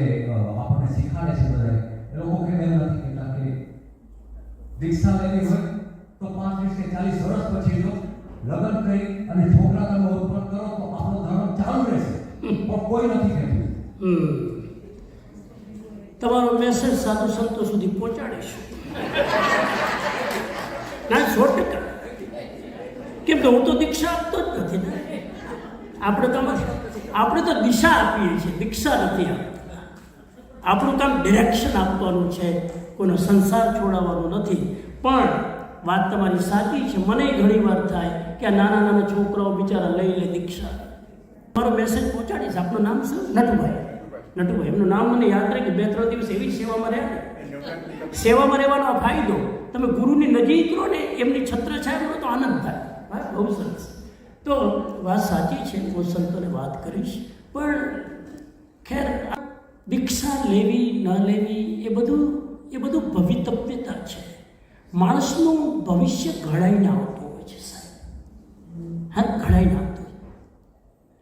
Speaker 4: આપણને શીખાડે છે બધા એ લોકો કેમ એમ નથી કહેતા કે દીક્ષા લેવી હોય તો 5, 20 કે 40 વર્ષ પછી જો લગ્ન કરી અને છોકરા તમે ઉત્પન્ન કરો તો આપણો ધર્મ ચાલુ રહેશે. પણ કોઈ નથી કહેતું.
Speaker 1: તમારો મેસેજ સાધુ સંતો સુધી પહોંચાડીશું. ના 100%. કેમ કે હું તો દીક્ષા આપતો જ નથી ને. આપણે તો દિશા આપીએ છીએ, દીક્ષા નથી આપતા. આપણું કામ ડિરેક્શન આપવાનું છે, કોઈનો સંસાર છોડાવવાનો નથી. પણ વાત તમારી સાચી છે. મને ઘણી વાર થાય કે આ નાના નાના છોકરાઓ બિચારા લઈ લે દીક્ષા. મારો મેસેજ પહોંચાડીશ. આપનું નામ શું? નટુભાઈ. એમનું નામ મને યાદ રહે કે 2-3 દિવસ એવી સેવામાં રહ્યા ને. સેવામાં રહેવાનો આ ફાયદો, તમે ગુરુની નજીક રહો ને, એમની છત્રછાયા રહો તો આનંદ થાય. હા, બહુ સરસ. તો વાત સાચી છે, હું સંતોને વાત કરીશ. પણ ખેર, દીક્ષા લેવી ન લેવી એ બધું ભવિતવ્યતા છે. માણસનું ભવિષ્ય ઘડાઈને આવતું હોય છે સાહેબ. હા, ઘડાઈને આવતું.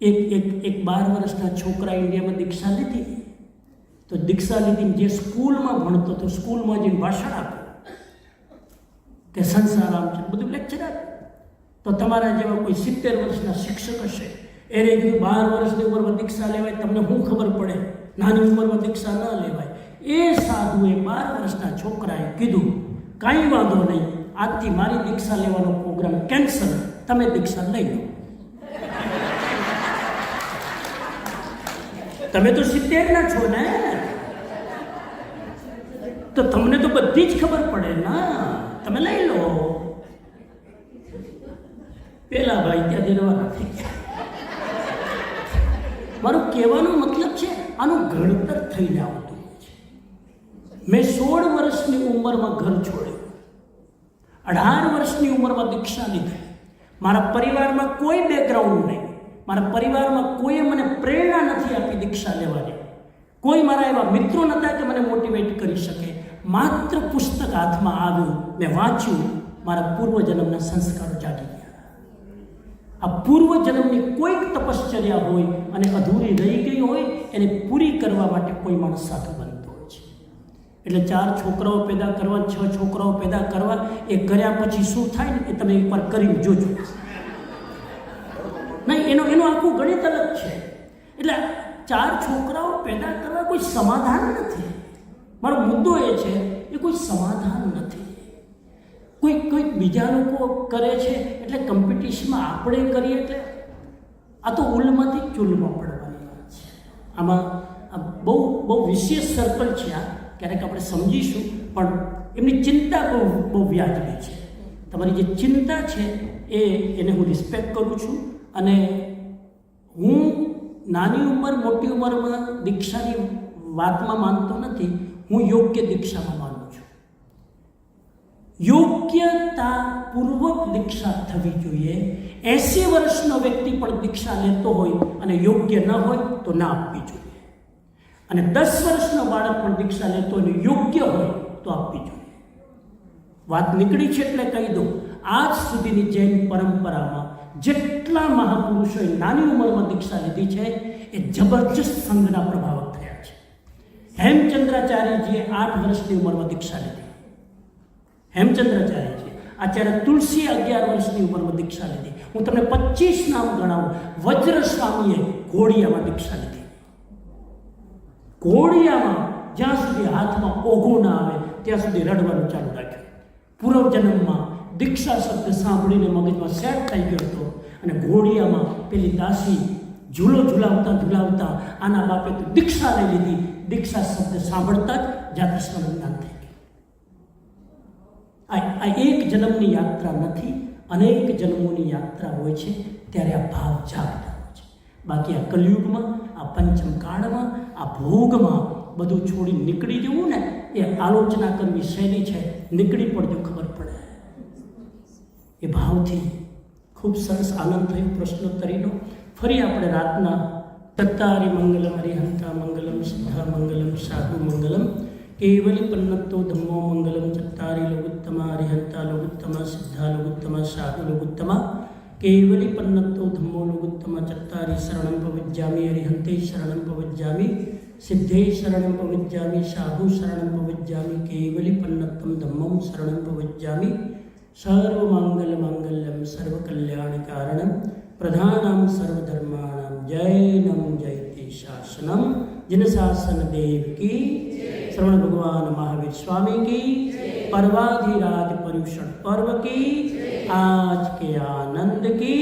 Speaker 1: એક 12 વર્ષના છોકરા ઇન્ડિયામાં દીક્ષા લીધી. તો દીક્ષા લીધીને જે સ્કૂલમાં ભણતો હતો, સ્કૂલમાં જઈને ભાષણ આપ્યું કે સંસાર આમ છે, બધું લેક્ચર આપ્યું. તો તમારા જેવા કોઈ 70 વર્ષના શિક્ષક હશે, એને કીધું 12 વર્ષની ઉંમરમાં દીક્ષા લેવાય, તમને શું ખબર પડે, નાની ઉંમરમાં દીક્ષા ન લેવાય. એ સાધુએ 12 વર્ષના છોકરાએ કીધું, કાંઈ વાંધો નહીં, આજથી મારી દીક્ષા લેવાનો પ્રોગ્રામ કેન્સલ, તમે દીક્ષા લઈ લો. તમે તો 70ના છો ને, તો તમને તો બધી જ ખબર પડે ને, તમે લઈ લો. પેલા ભાઈ ત્યાં દેવાના થઈ ગયા. મારું કહેવાનો મતલબ છે, આનું ઘડતર થઈને આવતું હોય છે. મેં 16 વર્ષની ઉંમરમાં ઘર છોડ્યું, 18 વર્ષની ઉંમરમાં દીક્ષા લીધી. મારા પરિવારમાં કોઈ બેકગ્રાઉન્ડ નહીં, મારા પરિવારમાં કોઈએ મને પ્રેરણા નથી આપી દીક્ષા લેવાની. કોઈ મારા એવા મિત્રો નહોતા કે મને મોટિવેટ કરી શકે. માત્ર પુસ્તક હાથમાં આવ્યું, મેં વાંચ્યું, મારા પૂર્વજન્મના સંસ્કારો જાગી ગયા. આ પૂર્વજન્મની કોઈક તપશ્ચર્યા હોય અને અધૂરી રહી ગઈ હોય, એને પૂરી કરવા માટે કોઈ માણસ સાધુ બનતો હોય છે. એટલે 4 છોકરાઓ પેદા કરવા, 6 છોકરાઓ પેદા કરવા, એ કર્યા પછી શું થાય ને એ તમે એકવાર કરીને જોજો. નહીં, એનું આખું ગણિત અલગ છે. એટલે 4 છોકરાઓ પેદા કરવા કોઈ સમાધાન નથી. મારો મુદ્દો એ છે, એ કોઈ સમાધાન નથી. કોઈ બીજા લોકો કરે છે એટલે કોમ્પિટિશનમાં આપણે કરીએ એટલે આ તો ઉલમાંથી ચૂલમાં પડવાની વાત છે. આમાં બહુ વિશેષ સર્કલ છે. આ ક્યારેક આપણે સમજીશું, પણ એમની ચિંતા બહુ વ્યાજબી છે. તમારી જે ચિંતા છે એને હું રિસ્પેક્ટ કરું છું. અને હું નાની ઉંમર મોટી ઉંમરમાં દીક્ષાની વાતમાં માનતો નથી, હું યોગ્ય દીક્ષામાં માનું છું. યોગ્યતાપૂર્વક દીક્ષા થવી જોઈએ. 80 વર્ષનો વ્યક્તિ પણ દીક્ષા લેતો હોય અને યોગ્ય ન હોય તો ના આપવી જોઈએ. અને 10 વર્ષનો બાળક પણ દીક્ષા લેતો હોય યોગ્ય હોય તો આપવી જોઈએ. વાત નીકળી છે એટલે કહી દઉં, આજ સુધીની જૈન પરંપરામાં જેટલા મહાપુરુષોએ નાની ઉંમરમાં દીક્ષા લીધી છે એ જબરજસ્ત સંઘના પ્રભાવક થયા છે. હેમચંદ્રાચાર્યજીએ 8 વર્ષની ઉંમરમાં દીક્ષા લીધી. હેમચંદ્રાચાર્યજી. આચાર્ય તુલસી 11 વર્ષની ઉંમરમાં દીક્ષા લીધી. હું તમને 25 નામ ગણાવું. વજ્ર સ્વામીએ ઘોડિયામાં દીક્ષા લીધી. ઘોડિયામાં જ્યાં સુધી હાથમાં ઓઘો ના આવે ત્યાં સુધી રડવાનું ચાલુ રાખ્યું. પૂર્વજન્મમાં દીક્ષા શબ્દ સાંભળીને મગજમાં સેટ થઈ ગયો હતો અને ઘોડિયામાં પેલી દાસી ઝુલાવતા આના બાપે તો દીક્ષા લઈ લીધી. દીક્ષા શબ્દ સાંભળતા જ જાતિ સ્મરણ જ્ઞાન થઈ ગયું. આ એક જન્મની યાત્રા નથી, અનેક જન્મોની યાત્રા હોય છે. ત્યારે આ ભાવ જાગતા હોય છે. બાકી આ કલયુગમાં, આ પંચમકાળમાં, આ ભોગમાં બધું છોડી નીકળી જવું ને એ આલોચના કરવી શૈલી છે. નીકળી પડજો, ખબર પડે. એ ભાવથી ખૂબ સરસ આનંદ થયો પ્રશ્નોત્તરીનો. ફરી આપણે રાતના ચત્તારી મંગલમ હરિહંતા મંગલમ સિદ્ધા મંગલમ સાધુ મંગલમ કેવલી પન્નતો ધમ્મો મંગલમ ચત્તારી લોગુત્તમા હરિહંતા લોગુત્તમા સિદ્ધા લોગુત્તમા સાધુ લોગુત્તમા કેવલી પન્નતો ધમ્મો લોગુત્તમા ચત્તારી શરણમ પવિજ્જામિ હરિહંતે શરણમ પવિજ્જામિ સિદ્ધે શરણમ પવિજ્જામિ સાધુ શરણમ પવિજ્જામિ કેવલી પન્નતમ ધમ્મમ શરણમ પવિજ્જામિ સર્વમંગલમાંગલ્યમ સર્વકલ્યાણકારણમ પ્રધાનમ સર્વધર્માણામ જૈનમ જયતિ શાસનમ जिन शासन देव की, श्रवण भगवान महावीर स्वामी की, पर्वाधिराज पर्युषण पर्व की, आज के आनंद की,